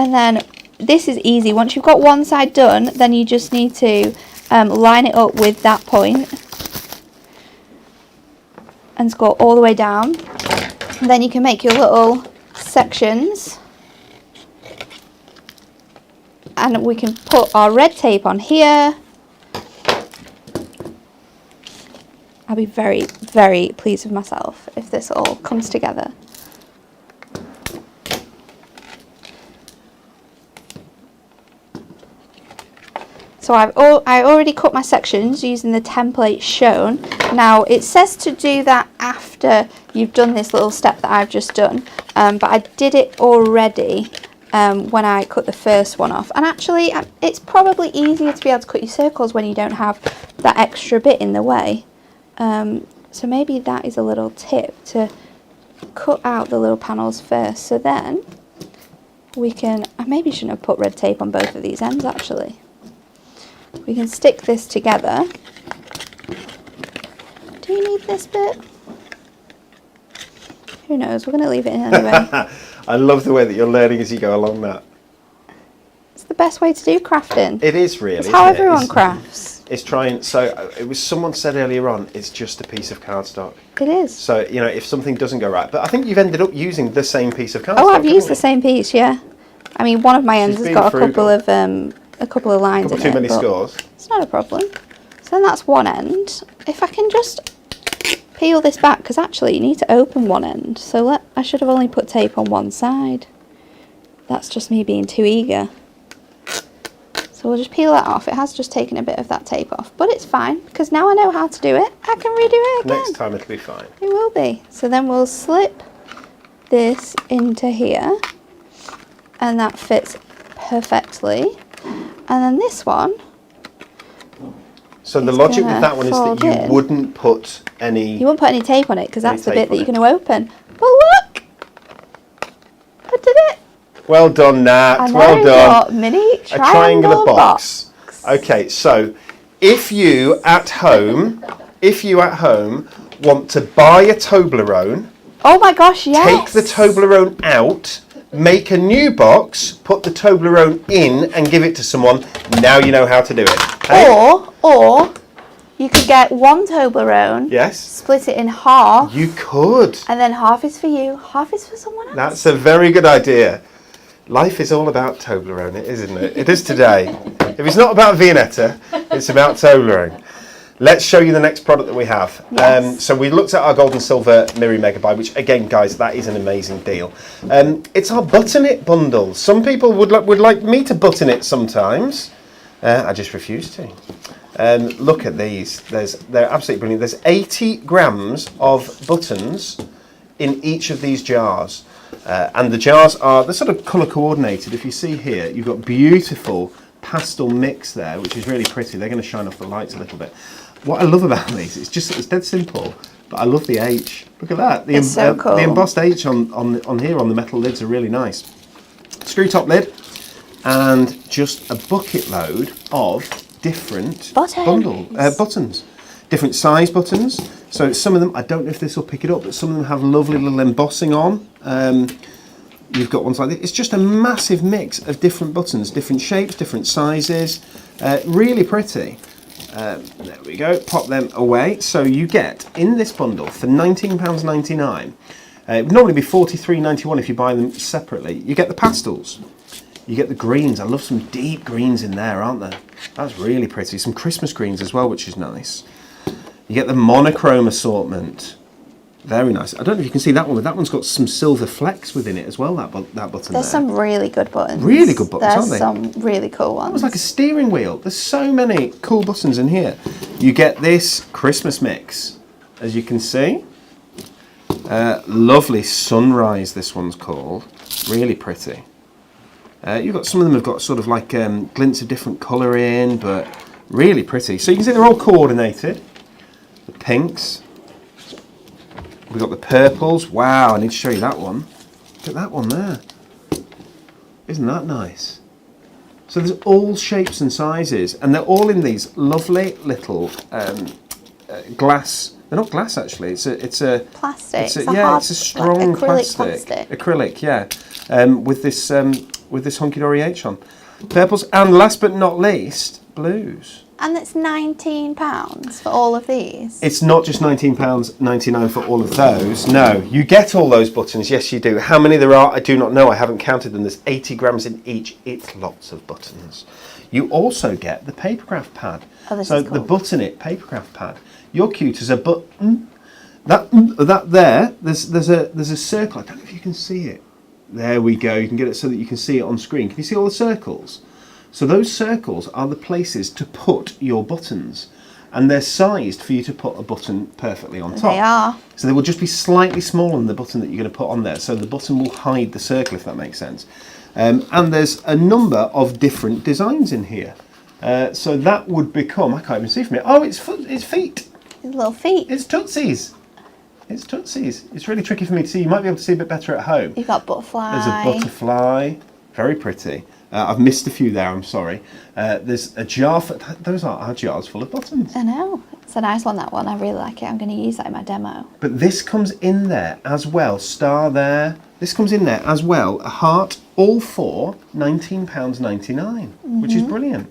And then this is easy. Once you've got one side done, then you just need to line it up with that point and score all the way down. And then you can make your little sections. And we can put our red tape on here. I'll be very, very pleased with myself if this all comes together. So I already cut my sections using the template shown. Now it says to do that after you've done this little step that I've just done, but I did it already when I cut the first one off. And actually it's probably easier to be able to cut your circles when you don't have that extra bit in the way. So maybe that is a little tip, to cut out the little panels first. So then we can, I maybe shouldn't have put red tape on both of these ends actually. We can stick this together. Do you need this bit? Who knows? We're going to leave it in anyway. I love the way that you're learning as you go along that. It's the best way to do crafting. It is really. It's how everyone crafts. It's trying. So it was someone said earlier on, it's just a piece of cardstock. It is. So, you know, if something doesn't go right, but I think you've ended up using the same piece of cardstock. Oh, I've used the same piece, yeah. I mean, one of my ends has got a couple of lines in it. Too many scores. It's not a problem. So then that's one end. If I can just peel this back, because actually you need to open one end. So I should have only put tape on one side. That's just me being too eager. So we'll just peel that off. It has just taken a bit of that tape off, but it's fine because now I know how to do it. I can redo it again. Next time it'll be fine. It will be. So then we'll slip this into here, and that fits perfectly. And then this one. So the logic with that one is that you wouldn't put any. You won't put any tape on it because that's the bit that you're going to open. Well, look! I did it! Well done, Nat. Well done. Mini triangular box. Okay, so if you at home want to buy a Toblerone, oh my gosh, yes. Take the Toblerone out, make a new box, put the Toblerone in, and give it to someone. Now you know how to do it. Hey? Or you could get one Toblerone. Yes. Split it in half. You could. And then half is for you, half is for someone else. That's a very good idea. Life is all about Toblerone, isn't it? It is today. If it's not about Viennetta, it's about Toblerone. Let's show you the next product that we have. Yes. So we looked at our gold and silver Miri Megabuy, which again, guys, that is an amazing deal. It's our button it bundle. Some people would like me to button it sometimes. I just refuse to. Look at these. They're absolutely brilliant. There's 80 grams of buttons in each of these jars. And the jars they're sort of colour coordinated. If you see here, you've got beautiful pastel mix there, which is really pretty. They're going to shine off the lights a little bit. What I love about these, it's dead simple, but I love the H. Look at that. It's so cool. The embossed H on here on the metal lids are really nice. Screw top lid, and just a bucket load of different buttons. Different size buttons. So some of them, I don't know if this will pick it up, but some of them have lovely little embossing on. You've got ones like this. It's just a massive mix of different buttons, different shapes, different sizes. Really pretty. There we go. Pop them away. So you get in this bundle for £19.99. It would normally be £43.91 if you buy them separately. You get the pastels. You get the greens. I love some deep greens in there, aren't there? That's really pretty. Some Christmas greens as well, which is nice. You get the monochrome assortment. Very nice. I don't know if you can see that one, but that one's got some silver flecks within it as well, that button There's some really good buttons. Really good buttons, aren't they? There's some really cool ones. It's like a steering wheel. There's so many cool buttons in here. You get this Christmas mix, as you can see. Lovely sunrise, this one's called. Really pretty. You've got some of them have got sort of like glints of different colour in, but really pretty. So you can see they're all coordinated. The pinks. We've got the purples. Wow, I need to show you that one. Look at that one there. Isn't that nice? So there's all shapes and sizes, and they're all in these lovely little glass. They're not glass actually. It's a plastic. It's a strong like acrylic plastic. Acrylic, yeah. With this with this Honky Dory H on. Purples, and last but not least, blues. And it's £19 for all of these. It's not just £19.99 for all of those. No, you get all those buttons. Yes, you do. How many there are, I do not know. I haven't counted them. There's 80 grams in each. It's lots of buttons. You also get the papercraft pad. Oh, this so is cool. the Button It papercraft pad. You're cute as a button. That there. There's a circle. I don't know if you can see it. There we go. You can get it so that you can see it on screen. Can you see all the circles? So those circles are the places to put your buttons, and they're sized for you to put a button perfectly on top. They are. So they will just be slightly smaller than the button that you're going to put on there, so the button will hide the circle, if that makes sense. And there's a number of different designs in here. So that would become, I can't even see from it. Oh, it's feet. His little feet. It's tootsies. It's tootsies. It's really tricky for me to see. You might be able to see a bit better at home. You've got butterfly. There's a butterfly. Very pretty. I've missed a few there, I'm sorry. There's a jar, those are our jars full of buttons. I know. It's a nice one, that one. I really like it. I'm going to use that in my demo. But this comes in there as well. Star there. This comes in there as well. A heart, all for £19.99, which is brilliant.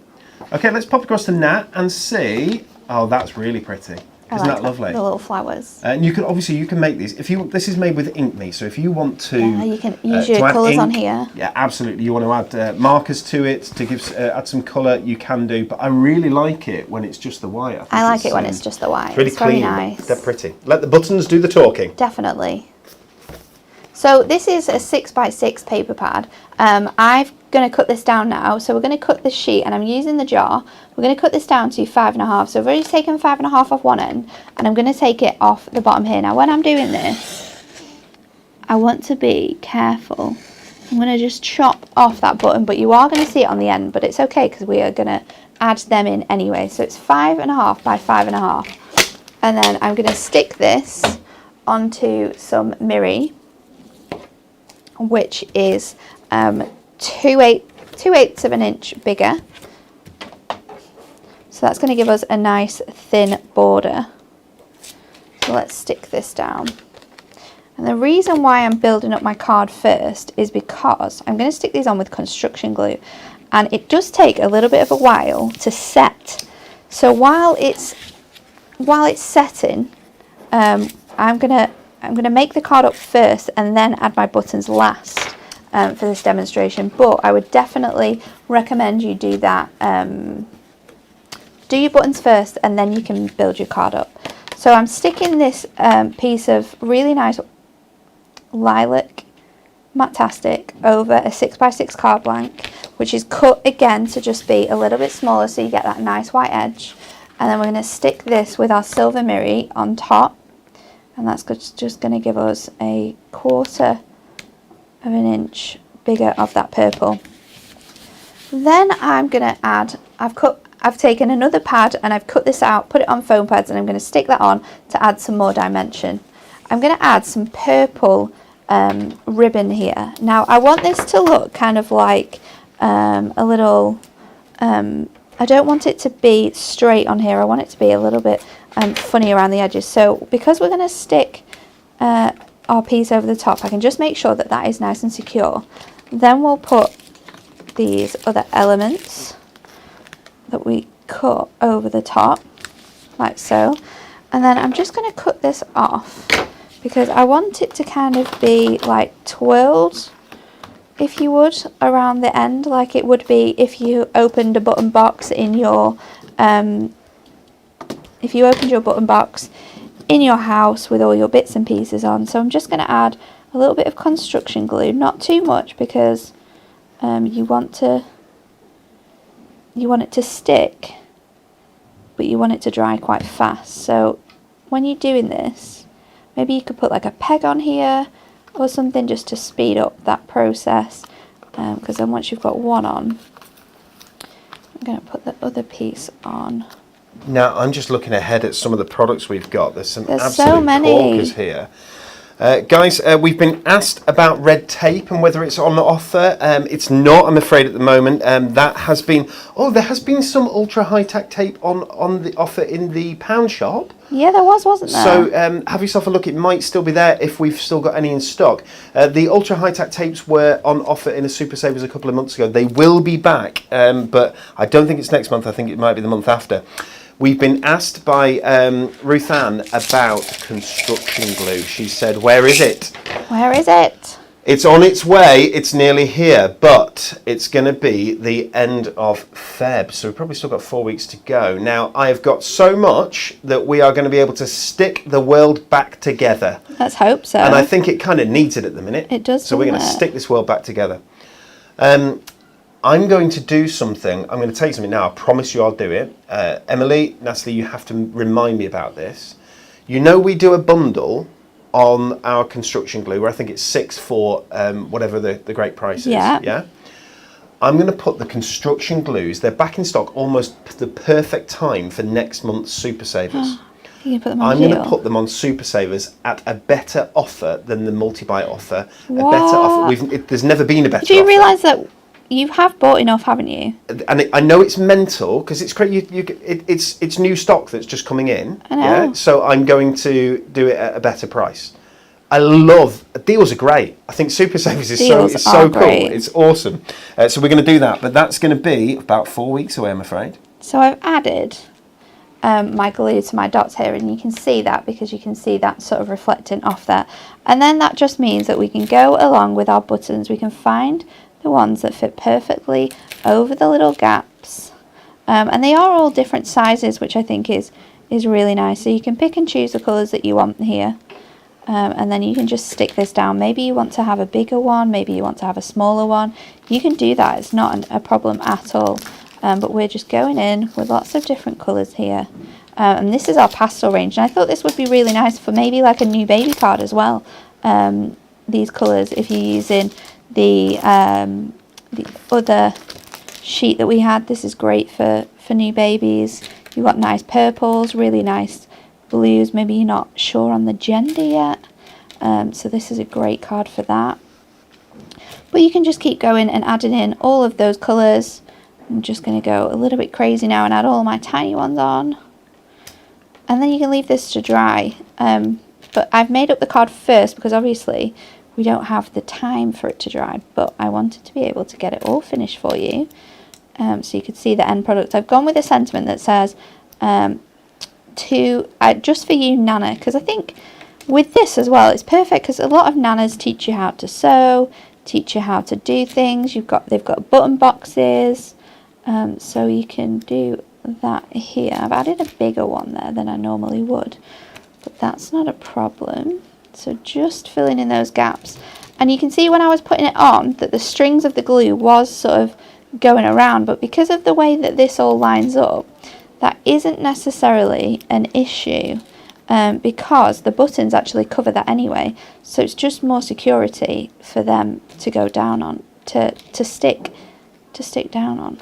Okay, let's pop across to Nat and see. Oh, that's really pretty. Isn't that lovely? The little flowers. And you can make these. This is made with ink me, so if you want to, you can use your colours on here. Yeah, absolutely. You want to add markers to it to give add some colour, you can do. But I really like it when it's just the white. I like it when it's just the white. It's really clean. Very nice. They're pretty. Let the buttons do the talking. Definitely. So this is a 6x6 paper pad. I'm going to cut this down now. So we're going to cut this sheet, and I'm using the jar. We're going to cut this down to 5.5. So I've already taken 5.5 off one end, and I'm going to take it off the bottom here. Now when I'm doing this, I want to be careful. I'm going to just chop off that button, but you are going to see it on the end, but it's okay because we are going to add them in anyway. So it's 5.5 by 5.5. And then I'm going to stick this onto some mirri, which is 2/8 of an inch bigger. So that's going to give us a nice thin border. So let's stick this down. And the reason why I'm building up my card first is because I'm going to stick these on with construction glue, and it does take a little bit of a while to set. So while it's setting, I'm gonna make the card up first and then add my buttons last for this demonstration. But I would definitely recommend you do that. Do your buttons first and then you can build your card up. So I'm sticking this piece of really nice lilac Matastic over a 6x6 card blank, which is cut again to just be a little bit smaller so you get that nice white edge. And then we're going to stick this with our silver mirri on top, and that's just going to give us a 1/4 of an inch bigger of that purple. Then I'm going to add, I've taken another pad and I've cut this out, put it on foam pads, and I'm going to stick that on to add some more dimension. I'm going to add some purple ribbon here. Now I want this to look kind of like a little, I don't want it to be straight on here, I want it to be a little bit funny around the edges. So because we're going to stick our piece over the top, I can just make sure that that is nice and secure. Then we'll put these other elements that we cut over the top, like so. And then I'm just going to cut this off because I want it to kind of be like twirled, if you would, around the end, like it would be if you opened a button box in your house with all your bits and pieces on. So I'm just going to add a little bit of construction glue, not too much, because you want it to stick, but you want it to dry quite fast. So when you're doing this, maybe you could put like a peg on here or something just to speed up that process, because then once you've got one on, I'm going to put the other piece on. Now I'm just looking ahead at some of the products we've got. There's so absolute many corkers here. Guys, we've been asked about red tape and whether it's on offer. It's not, I'm afraid, at the moment. There has been some ultra high-tech tape on the offer in the pound shop. Yeah, there wasn't there? So have yourself a look. It might still be there if we've still got any in stock. The ultra high-tech tapes were on offer in a Super Savers a couple of months ago. They will be back, but I don't think it's next month. I think it might be the month after. We've been asked by Ruth Ann about construction glue. She said, where is it? Where is it? It's on its way. It's nearly here, but it's going to be the end of Feb. So we've probably still got 4 weeks to go. Now, I have got so much that we are going to be able to stick the world back together. Let's hope so. And I think it kind of needs it at the minute. It does, so we're going to stick this world back together. I'm going to do something. I'm going to tell you something now. I promise you I'll do it. Emily, Natalie, you have to remind me about this. You know we do a bundle on our construction glue where I think it's 6 for whatever the great price is. Yeah. I'm going to put the construction glues. They're back in stock almost the perfect time for next month's Super Savers. You can put them on I'm deal. going to put them on Super Savers at a better offer than the multi-buy offer. What? A better offer. There's never been a better Do you offer. realise that you have bought enough, haven't you? And I know it's mental because it's great. It's new stock that's just coming in. I know. Yeah. So I'm going to do it at a better price. I love deals are great. I think Super Savers is so cool. Great. It's awesome. So we're going to do that, but that's going to be about 4 weeks away, I'm afraid. So I've added my glue to my dots here, and you can see that because you can see that sort of reflecting off there. And then that just means that we can go along with our buttons. We can find the ones that fit perfectly over the little gaps, and they are all different sizes, which I think is really nice. So you can pick and choose the colours that you want here, and then you can just stick this down. Maybe you want to have a bigger one, maybe you want to have a smaller one. You can do that. It's not a problem at all. But we're just going in with lots of different colours here, and this is our pastel range, and I thought this would be really nice for maybe like a new baby card as well. These colours, if you're using the other sheet that we had, this is great for new babies. You've got nice purples, really nice blues. Maybe you're not sure on the gender yet, so this is a great card for that. But you can just keep going and adding in all of those colours. I'm just going to go a little bit crazy now and add all my tiny ones on, and then you can leave this to dry. But I've made up the card first because obviously we don't have the time for it to dry, but I wanted to be able to get it all finished for you, so you could see the end product. I've gone with a sentiment that says just for you, Nana, because I think with this as well it's perfect because a lot of nanas teach you how to sew, teach you how to do things. They've got button boxes, so you can do that here. I've added a bigger one there than I normally would, but that's not a problem. So just filling in those gaps, and you can see when I was putting it on that the strings of the glue was sort of going around, but because of the way that this all lines up, that isn't necessarily an issue, because the buttons actually cover that anyway, so it's just more security for them to go down on, to stick down on.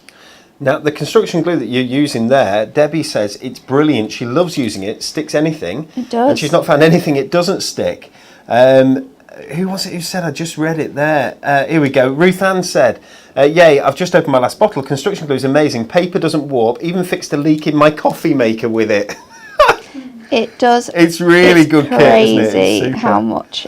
Now, the construction glue that you're using there, Debbie says it's brilliant. She loves using it. Sticks anything. It does. And she's not found anything it doesn't stick. Who was it who said? I just read it there. Here we go. Ruth Ann said, yay, I've just opened my last bottle. Construction glue is amazing. Paper doesn't warp. Even fixed a leak in my coffee maker with it. It does. It's really good kit, isn't it? It's crazy super. how much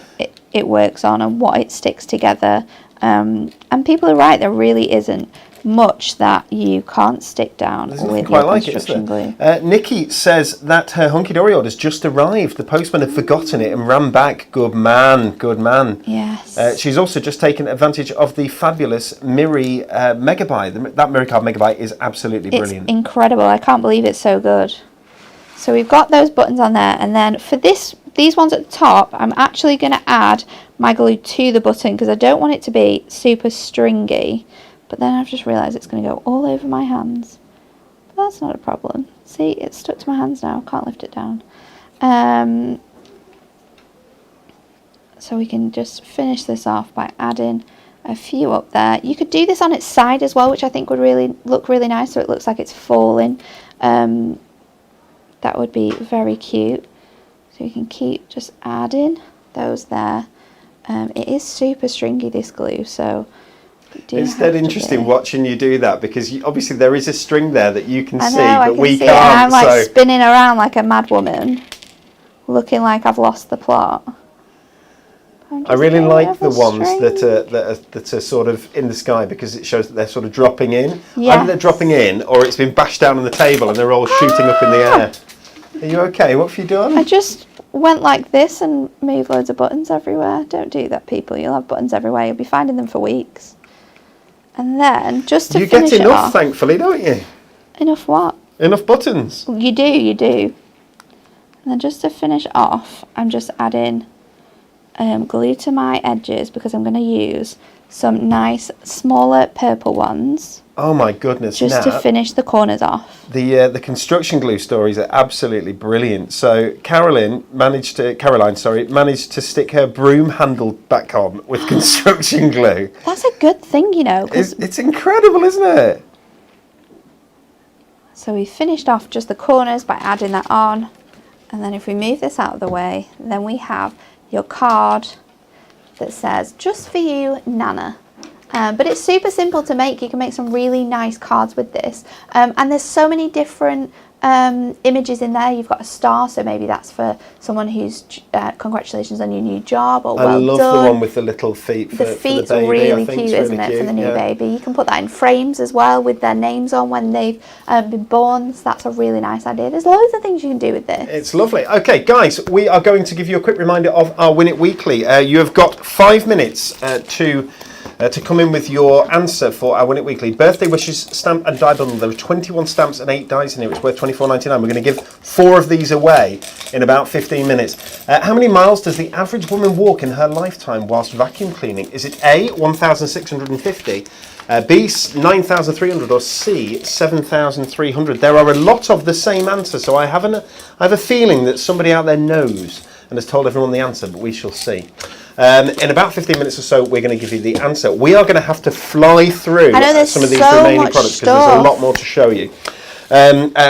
it works on and what it sticks together. And people are right. There really isn't much that you can't stick down with your construction glue. Nikki says that her hunky-dory order's just arrived. The postman had forgotten it and ran back. Good man, good man. Yes. She's also just taken advantage of the fabulous Miri Megabyte. That Miri Card Megabyte is absolutely brilliant. It's incredible. I can't believe it's so good. So we've got those buttons on there, and then for these ones at the top, I'm actually going to add my glue to the button because I don't want it to be super stringy. But then I've just realised it's going to go all over my hands. But that's not a problem. See, it's stuck to my hands now. Can't lift it down. So we can just finish this off by adding a few up there. You could do this on its side as well, which I think would really look really nice, so it looks like it's falling. That would be very cute. So you can keep just adding those there. It is super stringy, this glue, so it's dead interesting watching you do that, because obviously there is a string there that you can see, but we see can't. it, and I'm like spinning around like a mad woman, looking like I've lost the plot. I really like the ones that are sort of in the sky, because it shows that they're sort of dropping in. Yes. Either they're dropping in, or it's been bashed down on the table and they're all shooting up in the air. Are you okay? What have you done? I just went like this and moved loads of buttons everywhere. Don't do that, people. You'll have buttons everywhere. You'll be finding them for weeks. And then, just to finish get enough, it off, thankfully, don't you? Enough what? Enough buttons. You do. And then just to finish off, I'm just adding glue to my edges, because I'm going to use some nice smaller purple ones. Oh my goodness! Just to finish the corners off. The construction glue stories are absolutely brilliant. So Caroline managed to stick her broom handle back on with construction glue. That's a good thing, you know. It's incredible, isn't it? So we finished off just the corners by adding that on, and then if we move this out of the way, then we have your card that says, "Just for you, Nana." But it's super simple to make. You can make some really nice cards with this. And there's so many different images in there. You've got a star, so maybe that's for someone who's congratulations on your new job, or well done. I love the one with the little feet for the feet's baby. really cute, isn't it, for the new baby? You can put that in frames as well with their names on when they've been born. So that's a really nice idea. There's loads of things you can do with this. It's lovely. Okay, guys, we are going to give you a quick reminder of our Win It Weekly. You have got 5 minutes to come in with your answer for our Win It Weekly birthday wishes stamp and die bundle. There are 21 stamps and 8 dies in here. It's worth $24.99. We're going to give 4 of these away in about 15 minutes. How many miles does the average woman walk in her lifetime whilst vacuum cleaning? Is it A, 1,650, B, 9,300, or C, 7,300? There are a lot of the same answer, so I have a feeling that somebody out there knows and has told everyone the answer, but we shall see. In about 15 minutes or so, we're going to give you the answer. We are going to have to fly through some of these remaining products, because there's a lot more to show you.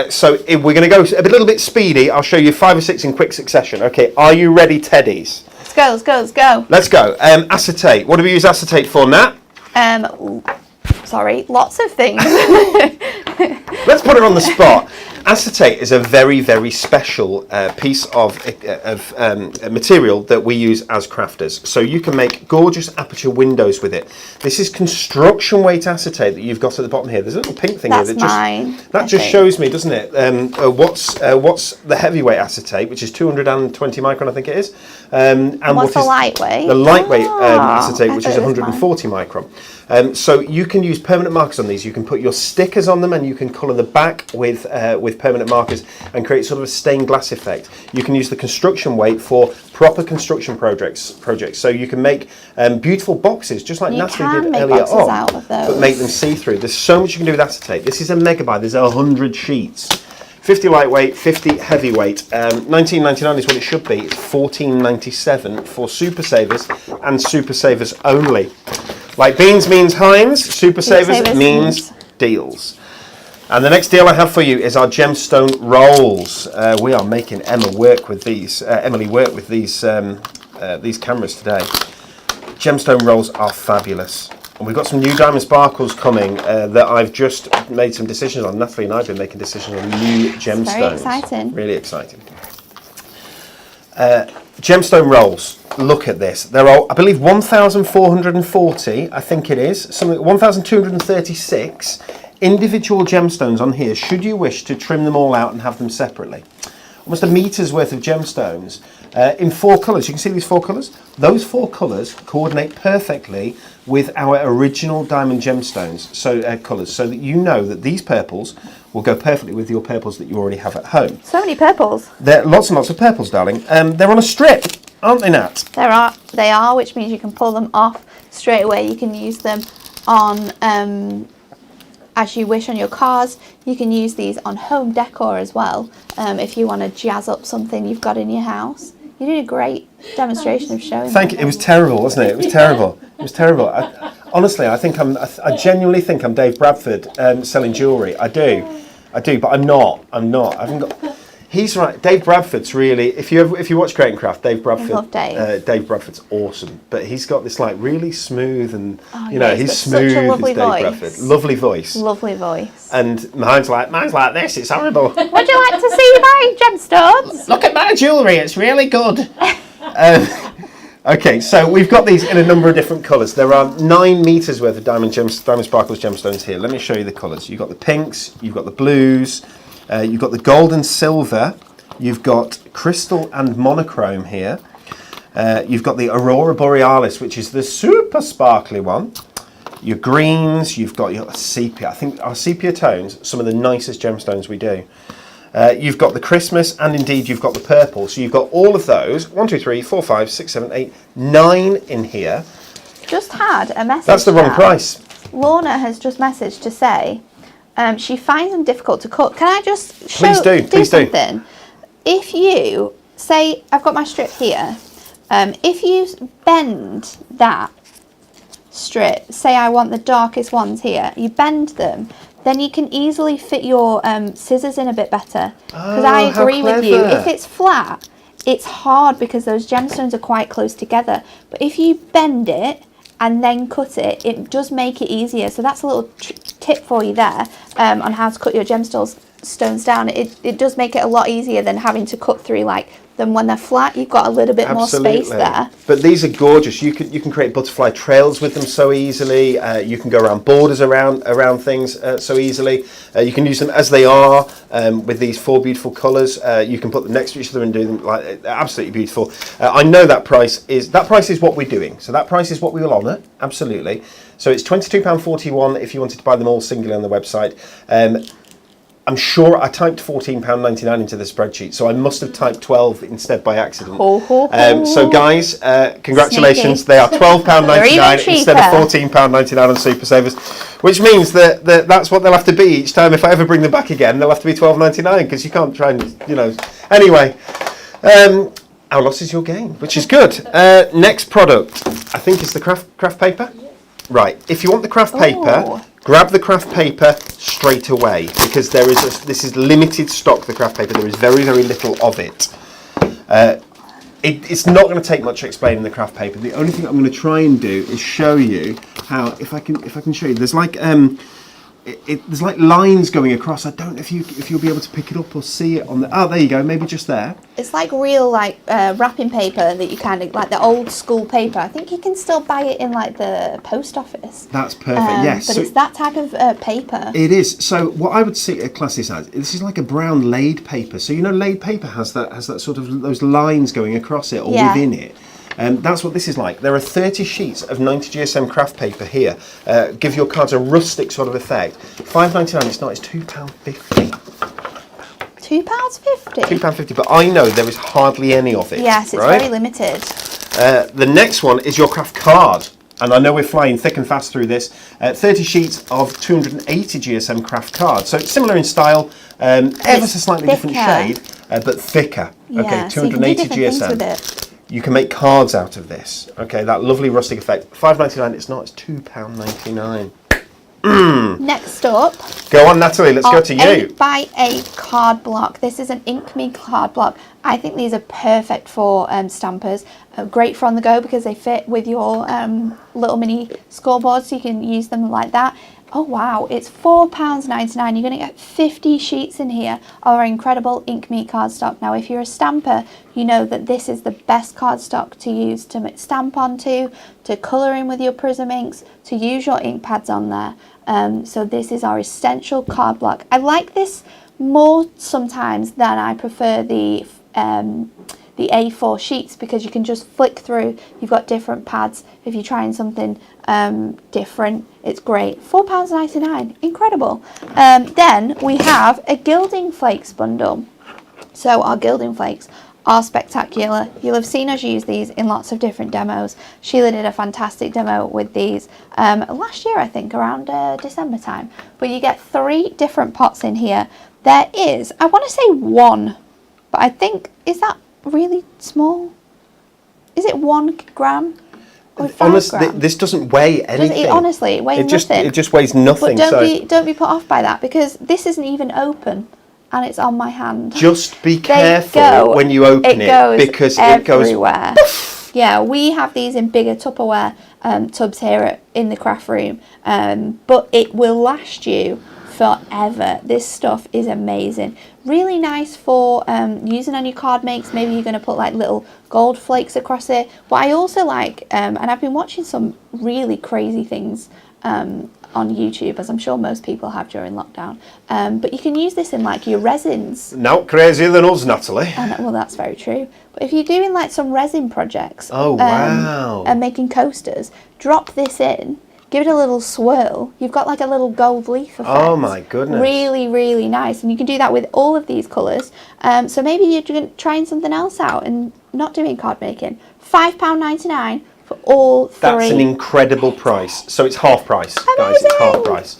So we're going to go a little bit speedy. I'll show you 5 or 6 in quick succession. Okay, are you ready, Teddies? Let's go. Let's go. Acetate. What do we use acetate for, Nat? Sorry, lots of things. Let's put it on the spot. Acetate is a very, very special piece of material that we use as crafters. So you can make gorgeous aperture windows with it. This is construction weight acetate that you've got at the bottom here. There's a little pink thing here that just shows me, doesn't it? What's the heavyweight acetate, which is 220 micron, I think it is. And what's the lightweight? The lightweight acetate, which is 140 micron. So you can use permanent markers on these. You can put your stickers on them, and you can colour the back with permanent markers and create sort of a stained glass effect. You can use the construction weight for proper construction projects. So you can make beautiful boxes, just like Natalie did earlier on, but make them see-through. There's so much you can do with acetate. This is a megabyte. There's 100 sheets. 50 lightweight, 50 heavyweight. $19.99 is what it should be. It's $14.97 for Super Savers and Super Savers only. Like beans means Heinz, Super Savers means deals. And the next deal I have for you is our gemstone rolls. We are making Emily work with these cameras today. Gemstone rolls are fabulous. And we've got some new diamond sparkles coming that I've just made some decisions on. Natalie and I have been making decisions on new gemstones. Very exciting. Really exciting. Gemstone rolls. Look at this. There are, I believe, 1,440, I think it is, something 1,236 individual gemstones on here, should you wish to trim them all out and have them separately. Almost a meter's worth of gemstones in 4 colours. You can see these 4 colours? Those 4 colours coordinate perfectly with our original diamond gemstones colours, so that you know that these purples will go perfectly with your purples that you already have at home. So many purples. There are lots and lots of purples, darling. They're on a strip, aren't they, Nat? They are, which means you can pull them off straight away. You can use them on as you wish on your cars. You can use these on home decor as well, if you want to jazz up something you've got in your house. You did a great demonstration of showing. Thank you. It was terrible, wasn't it? It was terrible. It was terrible. Honestly, I genuinely think I'm Dave Bradford selling jewellery. I do, but I'm not. I haven't got. He's right. Dave Bradford's really. If you watch Create and Craft, Dave Bradford. I love Dave. Dave Bradford's awesome, but he's got this like really smooth and he's he's got such a smooth. lovely As Dave voice. Bradford, lovely voice. Lovely voice. And mine's like this. It's horrible. Would you like to see my gemstones? Look at my jewellery. It's really good. Okay, so we've got these in a number of different colours. There are 9 meters worth of Diamond Sparkles gemstones here. Let me show you the colours. You've got the pinks. You've got the blues. You've got the gold and silver. You've got crystal and monochrome here. You've got the Aurora Borealis, which is the super sparkly one. Your greens, you've got your sepia. I think our sepia tones, some of the nicest gemstones we do. You've got the Christmas, and indeed you've got the purple. So you've got all of those. 1, 2, 3, 4, 5, 6, 7, 8, 9 in here. Just had a message. That's the wrong price. Lorna has just messaged to say she finds them difficult to cut. Can I just Please do. something? If you say I've got my strip here, if you bend that strip, say I want the darkest ones here, you bend them, then you can easily fit your scissors in a bit better. Because I agree with you. If it's flat, it's hard because those gemstones are quite close together. But if you bend it and then cut it, it does make it easier. So that's a little tip for you there on how to cut your gemstones down. It does make it a lot easier than having to cut through like them when they're flat. You've got a little bit more space there. But these are gorgeous. You can create butterfly trails with them so easily. You can go around borders around things so easily. You can use them as they are with these 4 beautiful colours. You can put them next to each other and do them like absolutely beautiful. I know that price is what we're doing. So that price is what we will honour. Absolutely. So it's £22.41 if you wanted to buy them all singly on the website. I'm sure I typed £14.99 into the spreadsheet, so I must have typed 12 instead by accident. So guys, congratulations. Sneaky. They are £12.99 instead of £14.99 on Super Savers, which means that that's what they'll have to be each time. If I ever bring them back again, they'll have to be £12.99 because you can't try and, Anyway, our loss is your gain, which is good. Next product, I think is the craft paper. Right, if you want the craft paper, grab the craft paper straight away because this is limited stock, the craft paper. There is very, very little of it. It's not going to take much explaining the craft paper. The only thing I'm going to try and do is show you how, if I can show you, there's like there's like lines going across. I don't know if you'll be able to pick it up or see it on the. Oh, there you go. Maybe just there. It's like real wrapping paper that you kind of like the old school paper. I think you can still buy it in like the post office. That's perfect. Yes, but it's that type of paper. It is. So what I would class this as, this is like a brown laid paper. So laid paper has that sort of those lines going across it or within it. That's what this is like. There are 30 sheets of 90 GSM craft paper here. Give your cards a rustic sort of effect. £5.99, it's not, it's £2.50. £2.50? £2.50, but I know there is hardly any of it. Yes, it's very limited. The next one is your craft card. And I know we're flying thick and fast through this. 30 sheets of 280 GSM craft cards. So it's similar in style, ever so slightly different shade, but thicker. Yeah, okay, 280 so you can do different GSM. things with it. You can make cards out of this. Okay, that lovely rustic effect. £5.99, it's not, it's £2.99. Next up. Go on, Natalie, let's go to you. 8x8 card block. This is an Ink Me card block. I think these are perfect for stampers. Great for on the go because they fit with your little mini scoreboard, so you can use them like that. Oh wow, it's £4.99. You're going to get 50 sheets in here of our incredible Ink Me cardstock. Now, if you're a stamper, you know that this is the best cardstock to use to stamp onto, to colour in with your Prism inks, to use your ink pads on there. So this is our essential card block. I like this more sometimes than I prefer the A4 sheets because you can just flick through. You've got different pads. If you're trying something different, it's great. £4.99, incredible. Then we have a Gilding Flakes bundle. So our Gilding Flakes are spectacular. You'll have seen us use these in lots of different demos. Sheila did a fantastic demo with these last year, I think, around December time. But you get 3 different pots in here. There is, I want to say 1, but I think, is that really small? Is it 1 gram? Honestly, this doesn't weigh anything. Honestly, it weighs nothing. It just weighs nothing. But don't be put off by that because this isn't even open. and it's on my hand. Just be careful when you open it because everywhere. It goes. Yeah, we have these in bigger Tupperware tubs here in the craft room, but it will last you forever. This stuff is amazing. Really nice for using on your card makes. Maybe you're going to put like little gold flakes across it. But I also like, and I've been watching some really crazy things on YouTube, as I'm sure most people have during lockdown. But you can use this in like your resins. No, crazier than us, Natalie. Well, that's very true. But if you're doing like some resin projects, wow, and making coasters, drop this in. Give it a little swirl. You've got like a little gold leaf effect. Oh my goodness. Really, really nice. And you can do that with all of these colours. So maybe you're trying something else out and not doing card making. £5.99 for all three. That's an incredible price. So it's half price, Amazing. guys. It's half price.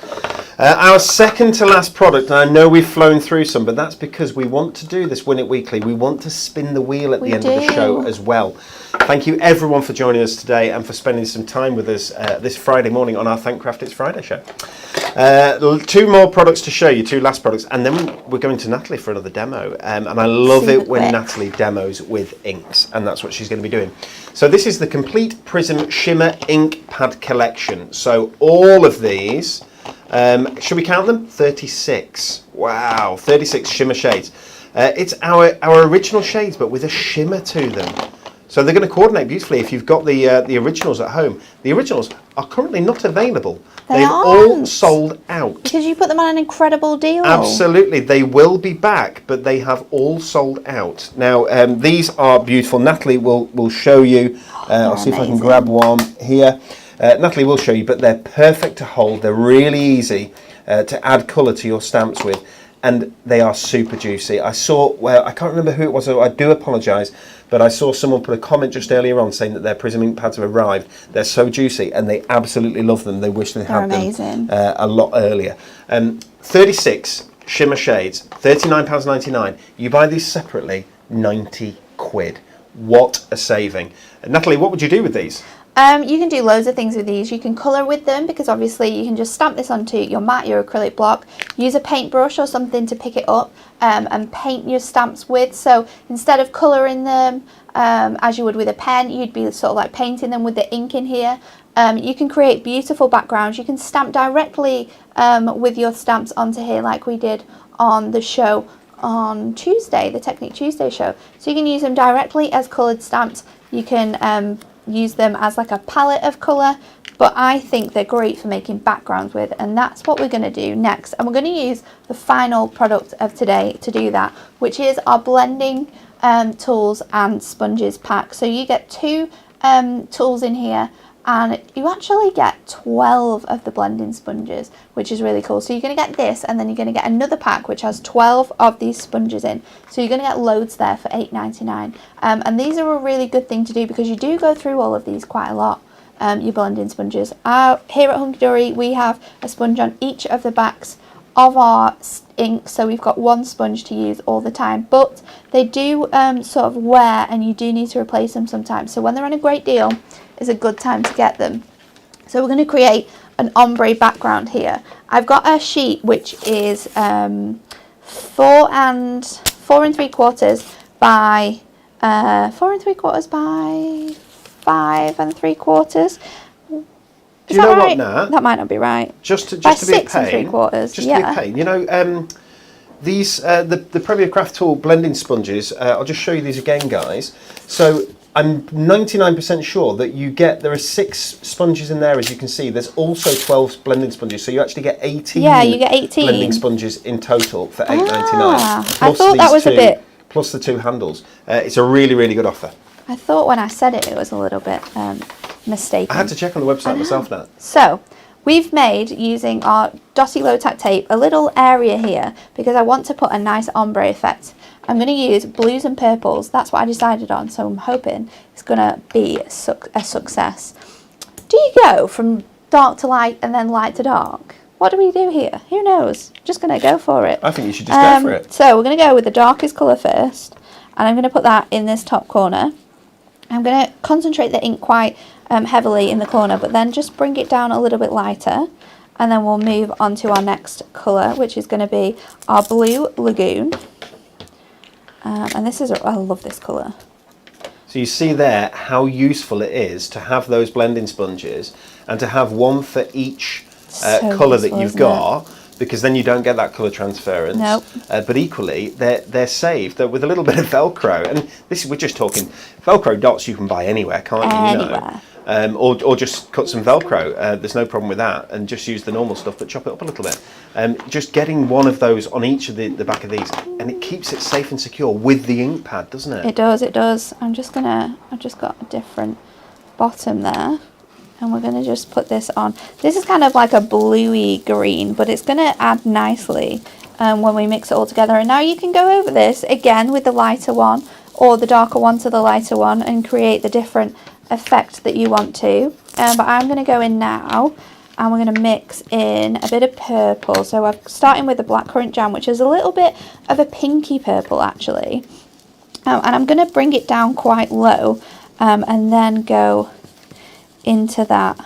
Our second to last product, and I know we've flown through some, but that's because we want to do this Win It Weekly. We want to spin the wheel at the end of the show as well. Thank you everyone for joining us today and for spending some time with us this Friday morning on our Thankcraft It's Friday show. Two more products to show you, two last products, and then we're going to Natalie for another demo. And I love it when Natalie demos with inks, and that's what she's going to be doing. So this is the Complete Prism Shimmer Ink Pad Collection. So all of these, should we count them? 36. Wow, 36 shimmer shades. It's our original shades, but with a shimmer to them. So they're going to coordinate beautifully if you've got the originals at home. The originals are currently not available. They've all sold out. Because you put them on an incredible deal. Absolutely. They will be back, but they have all sold out. Now, these are beautiful. Natalie will show you. I'll see if I can grab one here. Natalie will show you, but they're perfect to hold. They're really easy to add colour to your stamps with. And they are super juicy. I saw, well, I can't remember who it was, so I do apologise, but I saw someone put a comment just earlier on saying that their Prism ink pads have arrived. They're so juicy and they absolutely love them. They wish they had them a lot earlier. 36 shimmer shades, £39.99. You buy these separately, 90 quid. What a saving. Natalie, what would you do with these? You can do loads of things with these. You can colour with them because obviously you can just stamp this onto your mat, your acrylic block, use a paintbrush or something to pick it up and paint your stamps with. So instead of colouring them as you would with a pen, you'd be sort of like painting them with the ink in here. You can create beautiful backgrounds. You can stamp directly with your stamps onto here like we did on the show on Tuesday, the Technique Tuesday show. So you can use them directly as coloured stamps. You can use them as like a palette of colour, but I think they're great for making backgrounds with, and that's what we're going to do next. And we're going to use the final product of today to do that, which is our blending tools and sponges pack. So you get two tools in here, and you actually get 12 of the blending sponges, which is really cool. So you're going to get this, and then you're going to get another pack which has 12 of these sponges in. So you're going to get loads there for £8.99. And these are a really good thing to do because you do go through all of these quite a lot, your blending sponges. Here at Hunky Dory, we have a sponge on each of the backs of our ink, so we've got one sponge to use all the time, but they do sort of wear, and you do need to replace them sometimes. So when they're on a great deal, is a good time to get them. So we're going to create an ombre background here. I've got a sheet which is 4 3/4 by 4 3/4 by 5 3/4. Do you know what, Nat? That might not be right. Just to be a pain. 6 3/4. Just to be a pain. You know, these the Premier Craft Tool blending sponges. I'll just show you these again, guys. So I'm 99% sure that there are 6 sponges in there, as you can see. There's also 12 blending sponges, so you actually get 18. Yeah, you get 18 blending sponges in total for £8.99. I thought that was a bit. Plus the 2 handles. It's a really, really good offer. I thought when I said it, it was a little bit mistaken. I had to check on the website myself now. So we've made, using our Dotty Low Tack tape, a little area here because I want to put a nice ombre effect. I'm going to use blues and purples. That's what I decided on, so I'm hoping it's going to be a success. Do you go from dark to light and then light to dark? What do we do here? Who knows? Just going to go for it. I think you should just go for it. So we're going to go with the darkest colour first, and I'm going to put that in this top corner. I'm going to concentrate the ink quite heavily in the corner, but then just bring it down a little bit lighter. And then we'll move on to our next colour, which is going to be our Blue Lagoon. And this is, I love this colour. So you see there how useful it is to have those blending sponges and to have one for each colour that you've got, because then you don't get that colour transference. Nope. But equally, they're saved with a little bit of Velcro. And we're just talking Velcro dots you can buy anywhere, can't you? Anywhere. Or just cut some Velcro. There's no problem with that, and just use the normal stuff, but chop it up a little bit. Just getting one of those on each of the back of these, and it keeps it safe and secure with the ink pad, doesn't it? It does, it does. I've just got a different bottom there, and we're gonna just put this on. This is kind of like a bluey green, but it's gonna add nicely when we mix it all together. And now you can go over this again with the lighter one or the darker one to the lighter one and create the different effect that you want to. But I'm going to go in now and we're going to mix in a bit of purple. So I'm starting with the blackcurrant jam, which is a little bit of a pinky purple actually. And I'm going to bring it down quite low and then go into that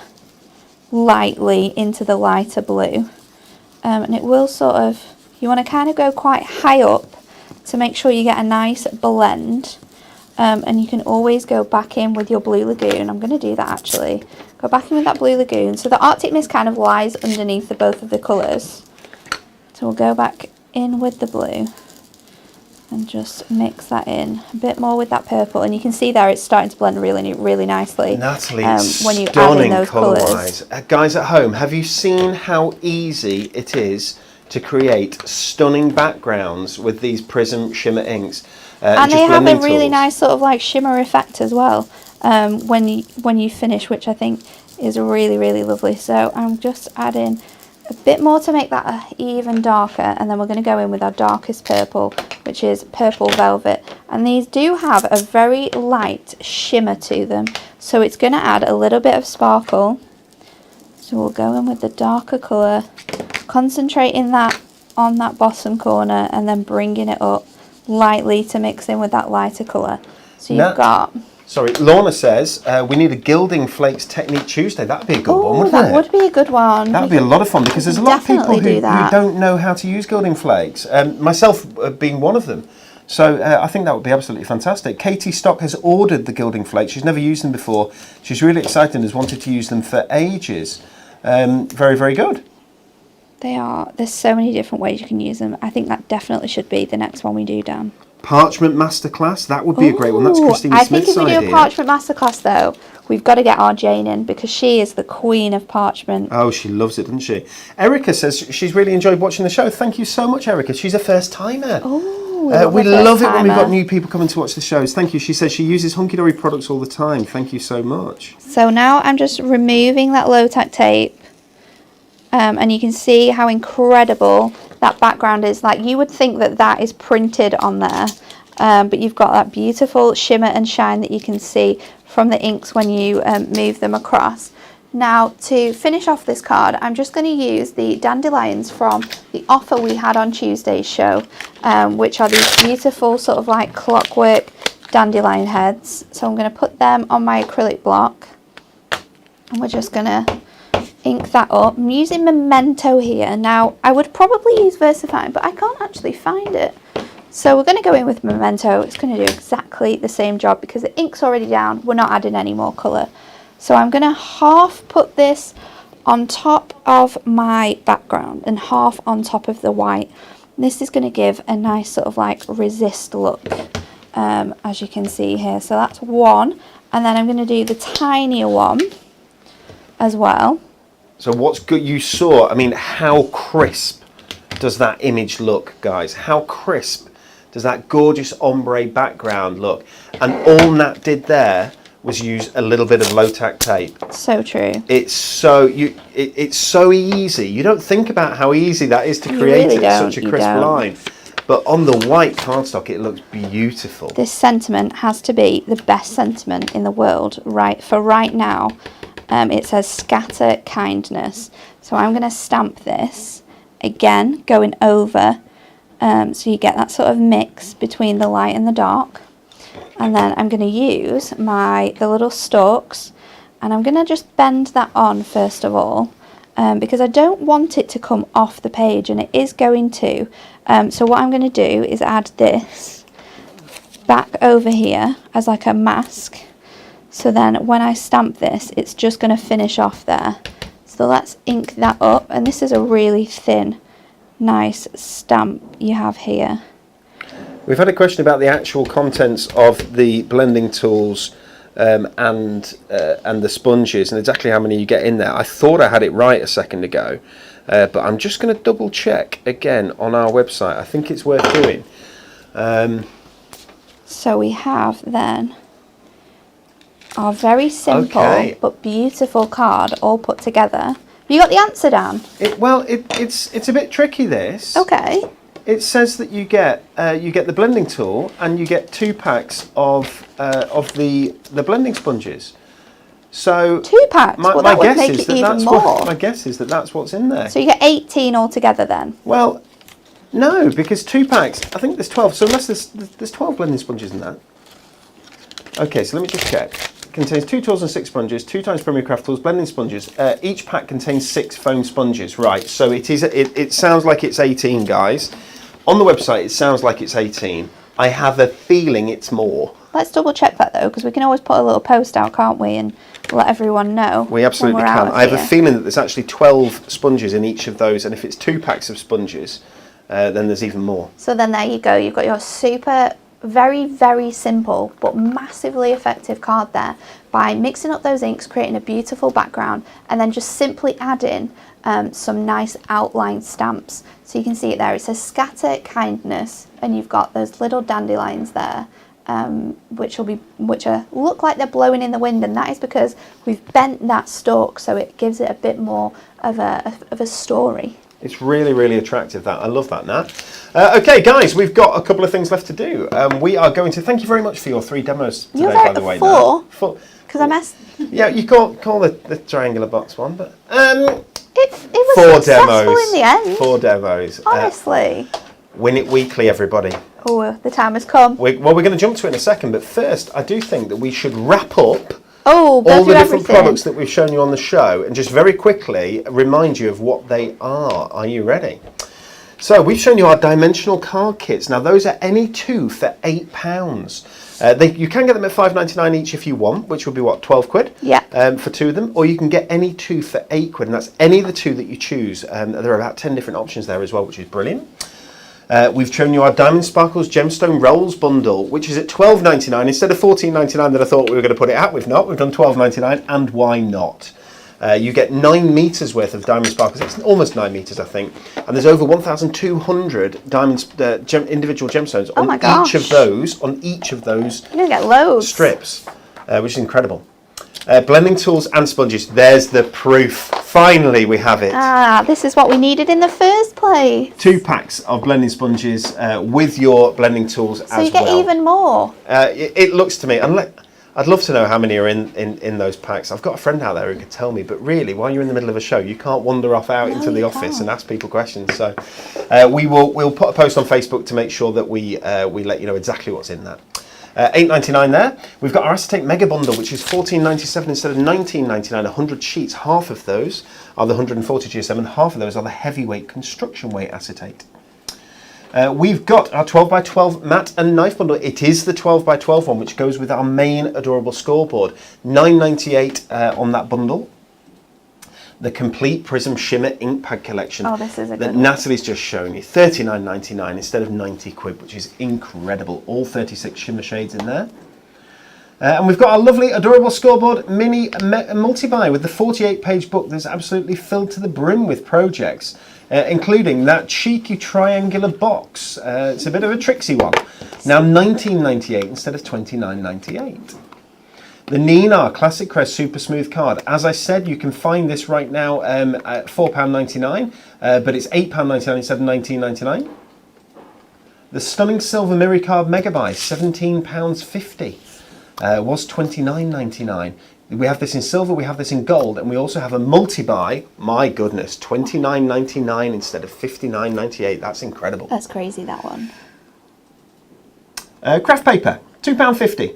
lightly into the lighter blue. And it will sort of, you want to kind of go quite high up to make sure you get a nice blend. And you can always go back in with your Blue Lagoon. I'm going to do that actually. Go back in with that Blue Lagoon. So the Arctic Mist kind of lies underneath the both of the colours. So we'll go back in with the blue and just mix that in a bit more with that purple. And you can see there it's starting to blend really, really nicely. Natalie, when you add in those colour-wise. Guys at home, have you seen how easy it is to create stunning backgrounds with these Prism shimmer inks? And they have a really nice sort of like shimmer effect as well when you finish, which I think is really, really lovely. So I'm just adding a bit more to make that even darker, and then we're going to go in with our darkest purple, which is Purple Velvet. And these do have a very light shimmer to them, so it's going to add a little bit of sparkle. So we'll go in with the darker colour, concentrating that on that bottom corner and then bringing it up lightly to mix in with that lighter colour. So you've got... Sorry, Lorna says we need a Gilding Flakes Technique Tuesday. That'd be a good one, wouldn't it? That would be a good one. That would be a lot of fun, because there's a lot of people who don't know how to use Gilding Flakes, myself being one of them. So I think that would be absolutely fantastic. Katie Stock has ordered the Gilding Flakes. She's never used them before. She's really excited and has wanted to use them for ages. Very, very good. They are. There's so many different ways you can use them. I think that definitely should be the next one we do, Dan. Parchment Masterclass, that would be a great one. That's Christina Smith's idea. I think if we do a Parchment Masterclass though, we've got to get our Jane in, because she is the queen of parchment. Oh, she loves it, doesn't she? Erica says she's really enjoyed watching the show. Thank you so much, Erica. She's a first timer. Oh, we love it when we've got new people coming to watch the shows. Thank you. She says she uses Hunky Dory products all the time. Thank you so much. So now I'm just removing that low-tack tape. And you can see how incredible that background is. Like, you would think that that is printed on there, but you've got that beautiful shimmer and shine that you can see from the inks when you move them across. Now, to finish off this card, I'm just going to use the dandelions from the offer we had on Tuesday's show, which are these beautiful sort of like clockwork dandelion heads. So I'm going to put them on my acrylic block, and we're just going to ink that up. I'm using Memento here. Now, I would probably use VersaFine, but I can't actually find it. So we're going to go in with Memento. It's going to do exactly the same job because the ink's already down. We're not adding any more colour. So I'm going to half put this on top of my background and half on top of the white. This is going to give a nice sort of like resist look, as you can see here. So that's one. And then I'm going to do the tinier one as well. So what's good, you saw, I mean, how crisp does that image look, guys? How crisp does that gorgeous ombre background look? And all Nat did there was use a little bit of low-tack tape. So true. It's so it's so easy. You don't think about how easy that is to create really such a crisp line. But on the white cardstock, it looks beautiful. This sentiment has to be the best sentiment in the world, right? For right now. It says scatter kindness. So I'm going to stamp this again, going over, so you get that sort of mix between the light and the dark. And then I'm going to use the little stalks, and I'm going to just bend that on first of all, because I don't want it to come off the page, and it is going to. So what I'm going to do is add this back over here as like a mask. So then when I stamp this, it's just going to finish off there. So let's ink that up, and this is a really thin, nice stamp you have here. We've had a question about the actual contents of the blending tools and the sponges, and exactly how many you get in there. I thought I had it right a second ago, but I'm just going to double check again on our website. I think it's worth doing. So we have then our very simple but beautiful card all put together. Have you got the answer, Dan? It's a bit tricky, this. Okay. It says that you get the blending tool and you get 2 packs of the blending sponges. So 2 packs. Well, that would make it even more. My guess is that that's what's in there. So you get 18 altogether then? Well, no, because 2 packs. I think there's 12. So unless there's 12 blending sponges in that. Okay, so let me just check. It contains 2 tools and 6 sponges, 2 times Premier Craft tools, blending sponges. Each pack contains 6 foam sponges. Right. So it sounds like it's 18, guys. On the website, it sounds like it's 18. I have a feeling it's more. Let's double check that though, because we can always put a little post out, can't we, and let everyone know. We absolutely can. I have a feeling that there's actually 12 sponges in each of those, and if it's 2 packs of sponges, then there's even more. So then there you go. You've got your super, very, very simple but massively effective card there by mixing up those inks, creating a beautiful background, and then just simply adding some nice outline stamps. So you can see it there. It says scatter kindness, and you've got those little dandelions there, which look like they're blowing in the wind, and that is because we've bent that stalk so it gives it a bit more of a story. It's really, really attractive, that. I love that, Nat. Okay, guys, we've got a couple of things left to do. We are going to thank you very much for your 3 demos today, by the way. 4? Because I messed. Yeah, you can't call the triangular box one, but it was 4 successful demos in the end. 4 demos. Honestly. Win it weekly, everybody. Oh, the time has come. We're going to jump to it in a second, but first, I do think that we should wrap up all the different products that we've shown you on the show, and just very quickly remind you of what they are. Are you ready? So we've shown you our dimensional card kits. Now those are any 2 for £8. You can get them at £5.99 each if you want, which would be what, 12 quid? Yeah. For 2 of them, or you can get any 2 for £8, and that's any of the 2 that you choose. There are about 10 different options there as well, which is brilliant. We've shown you our Diamond Sparkles Gemstone Rolls bundle, which is at £12.99 instead of £14.99 that I thought we were going to put it at. We've not. We've done £12.99, and why not? You get 9 metres worth of Diamond Sparkles. It's almost 9 metres, I think. And there's over 1,200 individual gemstones on each of those You're gonna get loads. strips, which is incredible. Blending tools and sponges. There's the proof. Finally, we have it. This is what we needed in the first place. 2 packs of blending sponges with your blending tools as well. So you get even more. It looks to me, I'd love to know how many are in those packs. I've got a friend out there who could tell me, but really, while you're in the middle of a show, you can't wander off out into the office and ask people questions. So we'll put a post on Facebook to make sure that we let you know exactly what's in that. $8.99 there. We've got our acetate mega bundle, which is $14.97 instead of $19.99. 100 sheets. Half of those are the 140 GSM, half of those are the heavyweight construction weight acetate. We've got our 12x12 mat and knife bundle. It is the 12x12 one, which goes with our main adorable scoreboard. $9.98 on that bundle. The complete Prism Shimmer ink pad collection this is a that good Natalie's just shown you. $39.99 instead of 90 quid, which is incredible. All 36 shimmer shades in there. And we've got our lovely, adorable Scoreboard mini multi-buy with the 48-page book that's absolutely filled to the brim with projects, including that cheeky triangular box. It's a bit of a tricksy one. Now $19.98 instead of $29.98. The Nina Classic Crest Super Smooth card. As I said, you can find this right now at £4.99, but it's £8.99 instead of £19.99. The Stunning Silver Mirror Card Mega Buy, £17.50. Was $29.99. We have this in silver, we have this in gold, and we also have a multi-buy. My goodness, $29.99 instead of $59.98. That's incredible. That's crazy, that one. Craft paper, £2.50.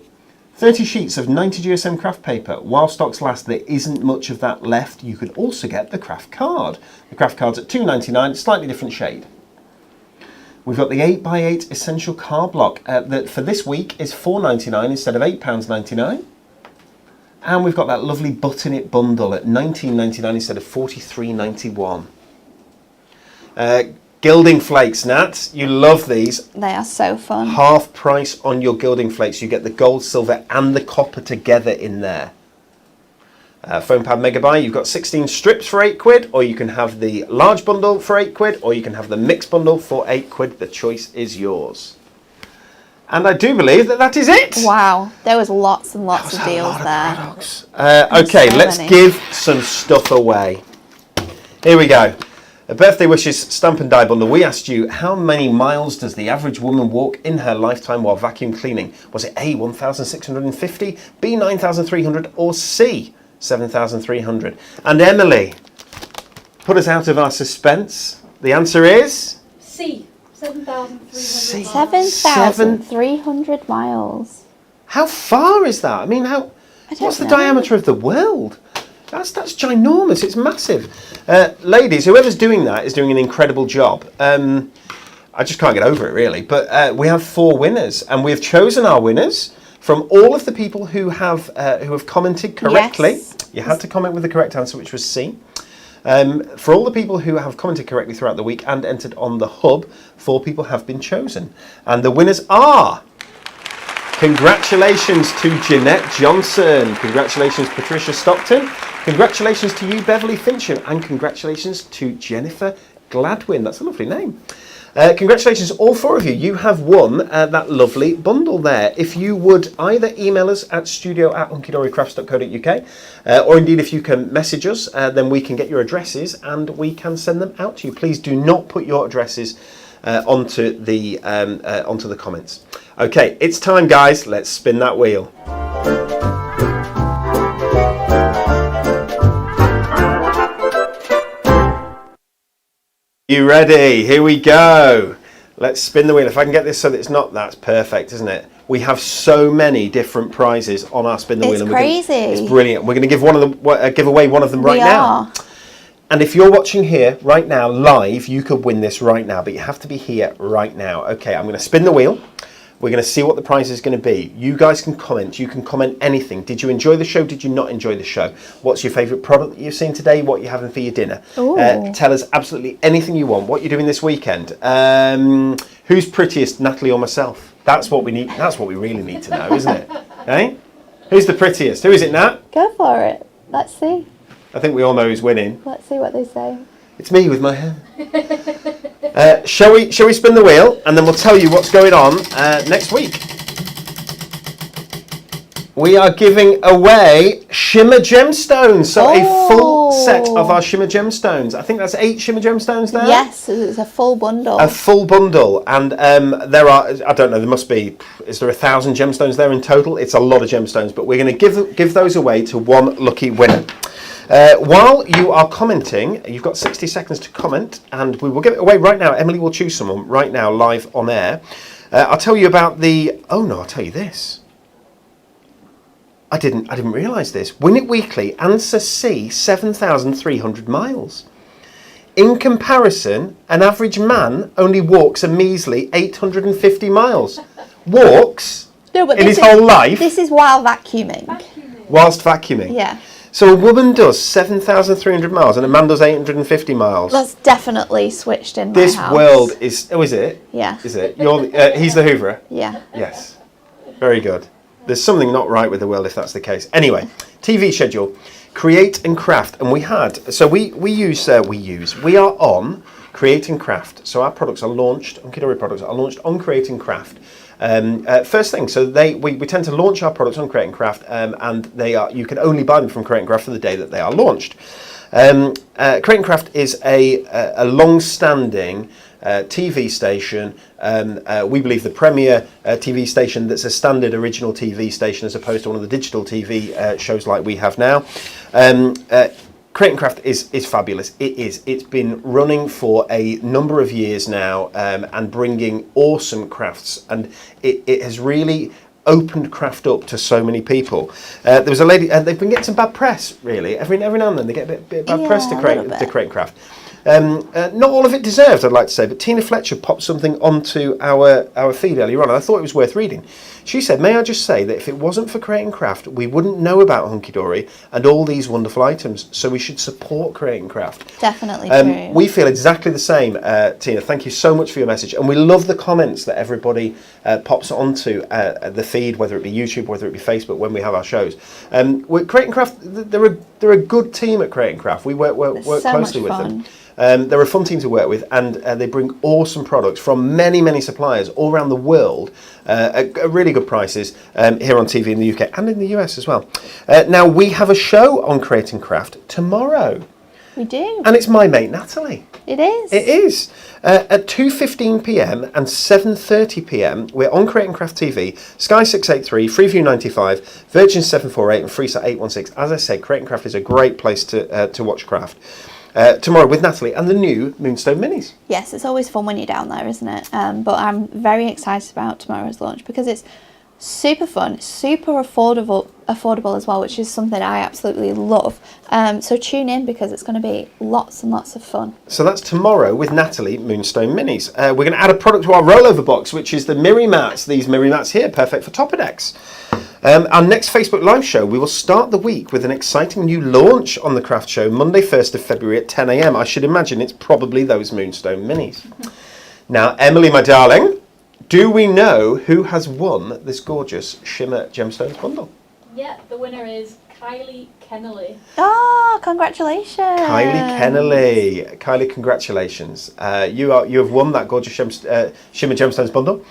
30 sheets of 90 GSM craft paper. While stocks last, there isn't much of that left. You could also get the craft card. The craft card's at £2.99, slightly different shade. We've got the 8x8 essential card block that for this week is £4.99 instead of £8.99. And we've got that lovely button it bundle at £19.99 instead of £43.91. Gilding flakes, Nat, you love these. They are so fun. Half price on your gilding flakes. You get the gold, silver and the copper together in there. Foam pad mega buy, you've got 16 strips for £8, or you can have the large bundle for £8, or you can have the mixed bundle for £8. The choice is yours. And I do believe that is it. Wow, there was lots and lots of deals there. Okay, So let's many. give some stuff away. Here we go. A birthday wishes stamp and die bundle. We asked you, how many miles does the average woman walk in her lifetime while vacuum cleaning? Was it A, 1,650, B, 9,300, or C, 7,300? And Emily, put us out of our suspense. The answer is? C. 7,300 C. miles. 7,300 miles. How far is that? I mean, what's the know. diameter of the world? That's ginormous. It's massive. Ladies, whoever's doing that is doing an incredible job. I just can't get over it, really. But we have 4 winners, and we've chosen our winners from all of the people who have commented correctly. Yes. You had to comment with the correct answer, which was C. For all the people who have commented correctly throughout the week and entered on the hub, 4 people have been chosen. And the winners are... Congratulations to Jeanette Johnson. Congratulations, Patricia Stockton. Congratulations to you, Beverly Fincham. And congratulations to Jennifer Gladwin. That's a lovely name. Congratulations, all 4 of you. You have won that lovely bundle there. If you would either email us at studio@hunkydorycrafts.co.uk, or indeed if you can message us, then we can get your addresses and we can send them out to you. Please do not put your addresses onto the comments. Okay, it's time, guys. Let's spin that wheel. You ready? Here we go. Let's spin the wheel. If I can get this so that it's not, that's perfect, isn't it? We have so many different prizes on our spin the wheel. It's crazy. It's brilliant. We're going to give give away one of them right We now. are. And if you're watching here right now, live, you could win this right now, but you have to be here right now. Okay, I'm going to spin the wheel. We're going to see what the prize is going to be. You guys can comment. You can comment anything. Did you enjoy the show? Did you not enjoy the show? What's your favourite product that you've seen today? What you're having for your dinner? Tell us absolutely anything you want. What you're doing this weekend. Who's prettiest, Natalie or myself? That's what we need. That's what we really need to know, isn't it? Hey? Who's the prettiest? Who is it, Nat? Go for it. Let's see. I think we all know who's winning. Let's see what they say. It's me with my hair. Shall we spin the wheel and then we'll tell you what's going on next week. We are giving away shimmer gemstones, so a full set of our shimmer gemstones. I think that's 8 shimmer gemstones there. Yes, it's a full bundle. A full bundle, and there are, I don't know, there must be, is there 1,000 gemstones there in total? It's a lot of gemstones, but we're going to give those away to one lucky winner. While you are commenting, you've got 60 seconds to comment, and we will give it away right now. Emily will choose someone right now, live on air. I'll tell you about the. Oh no, I'll tell you this. I didn't realise this. Win It Weekly. Answer C. 7,300 miles. In comparison, an average man only walks a measly 850 miles. Walks in his whole life. This is while vacuuming. Whilst vacuuming. Yeah. So a woman does 7,300 miles and a man does 850 miles. That's definitely switched in my This house. world is... Oh, is it? Yeah. Is it? You're, he's the hooverer? Yeah. Yes. Very good. There's something not right with the world if that's the case. Anyway, TV schedule. Create and craft. And we had... So we are on Create and Craft. So our products are launched, Hunkydori products are launched on Create and Craft. First thing, so we tend to launch our products on Create and Craft, and they are, you can only buy them from Create and Craft for the day that they are launched. Create and Craft is a long-standing TV station. We believe the premier TV station that's a standard original TV station as opposed to one of the digital TV shows like we have now. Create and Craft is fabulous. It is. It's been running for a number of years now and bringing awesome crafts. And it has really opened craft up to so many people. There was a lady, and they've been getting some bad press, really. Every now and then they get a bit bad press to create craft. Not all of it deserved, I'd like to say, but Tina Fletcher popped something onto our feed earlier on, and I thought it was worth reading. She said, may I just say that if it wasn't for Creating Craft, we wouldn't know about Hunky Dory and all these wonderful items, so we should support Creating Craft. Definitely true. We feel exactly the same, Tina. Thank you so much for your message, and we love the comments that everybody pops onto the feed, whether it be YouTube, whether it be Facebook, when we have our shows. With Creating Craft, they're a good team at Creating Craft. We work closely with them. They're a fun team to work with, and they bring awesome products from many suppliers all around the world at really good prices here on TV in the UK and in the US as well. Now, we have a show on Creating Craft tomorrow. We do. And it's my mate Natalie. It is. It is. At 2:15 p.m. and 7:30 p.m. we're on Creating Craft TV, Sky 683, Freeview 95, Virgin 748 and Freesat 816. As I said, Creating Craft is a great place to watch craft. Tomorrow with Natalie and the new Moonstone Minis. Yes, it's always fun when you're down there, isn't it? But I'm very excited about tomorrow's launch because it's super fun, super affordable as well, which is something I absolutely love. So tune in because it's going to be lots and lots of fun. So that's tomorrow with Natalie, Moonstone Minis. We're going to add a product to our rollover box, which is the Miri Mats. These Miri Mats here, perfect for topper decks. Our next Facebook Live show, we will start the week with an exciting new launch on the craft show, Monday 1st of February at 10 a.m. I should imagine it's probably those Moonstone Minis. Now, Emily, my darling, do we know who has won this gorgeous Shimmer Gemstones bundle? Yeah, the winner is Kylie Kennelly. Oh, congratulations. Kylie, congratulations. You have won that gorgeous Shimmer Gemstones bundle.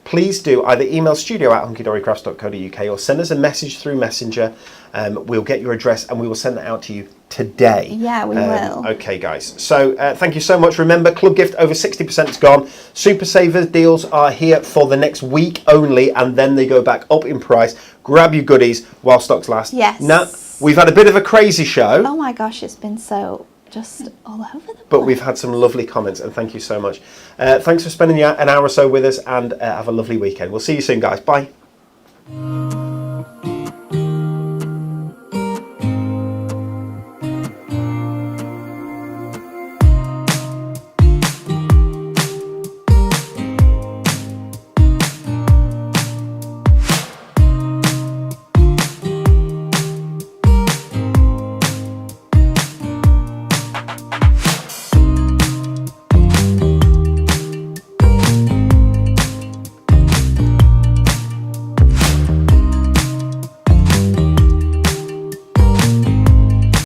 Please do either email studio@hunkydorycrafts.co.uk or send us a message through Messenger. We'll get your address and we will send that out to you today. Yeah, we will. Okay, guys. So thank you so much. Remember, club gift over 60% is gone. Super Savers deals are here for the next week only, and then they go back up in price. Grab your goodies while stocks last. Yes. Now, we've had a bit of a crazy show. Oh my gosh, it's been so just all over the place. But we've had some lovely comments, and thank you so much. Thanks for spending an hour or so with us, and have a lovely weekend. We'll see you soon, guys. Bye.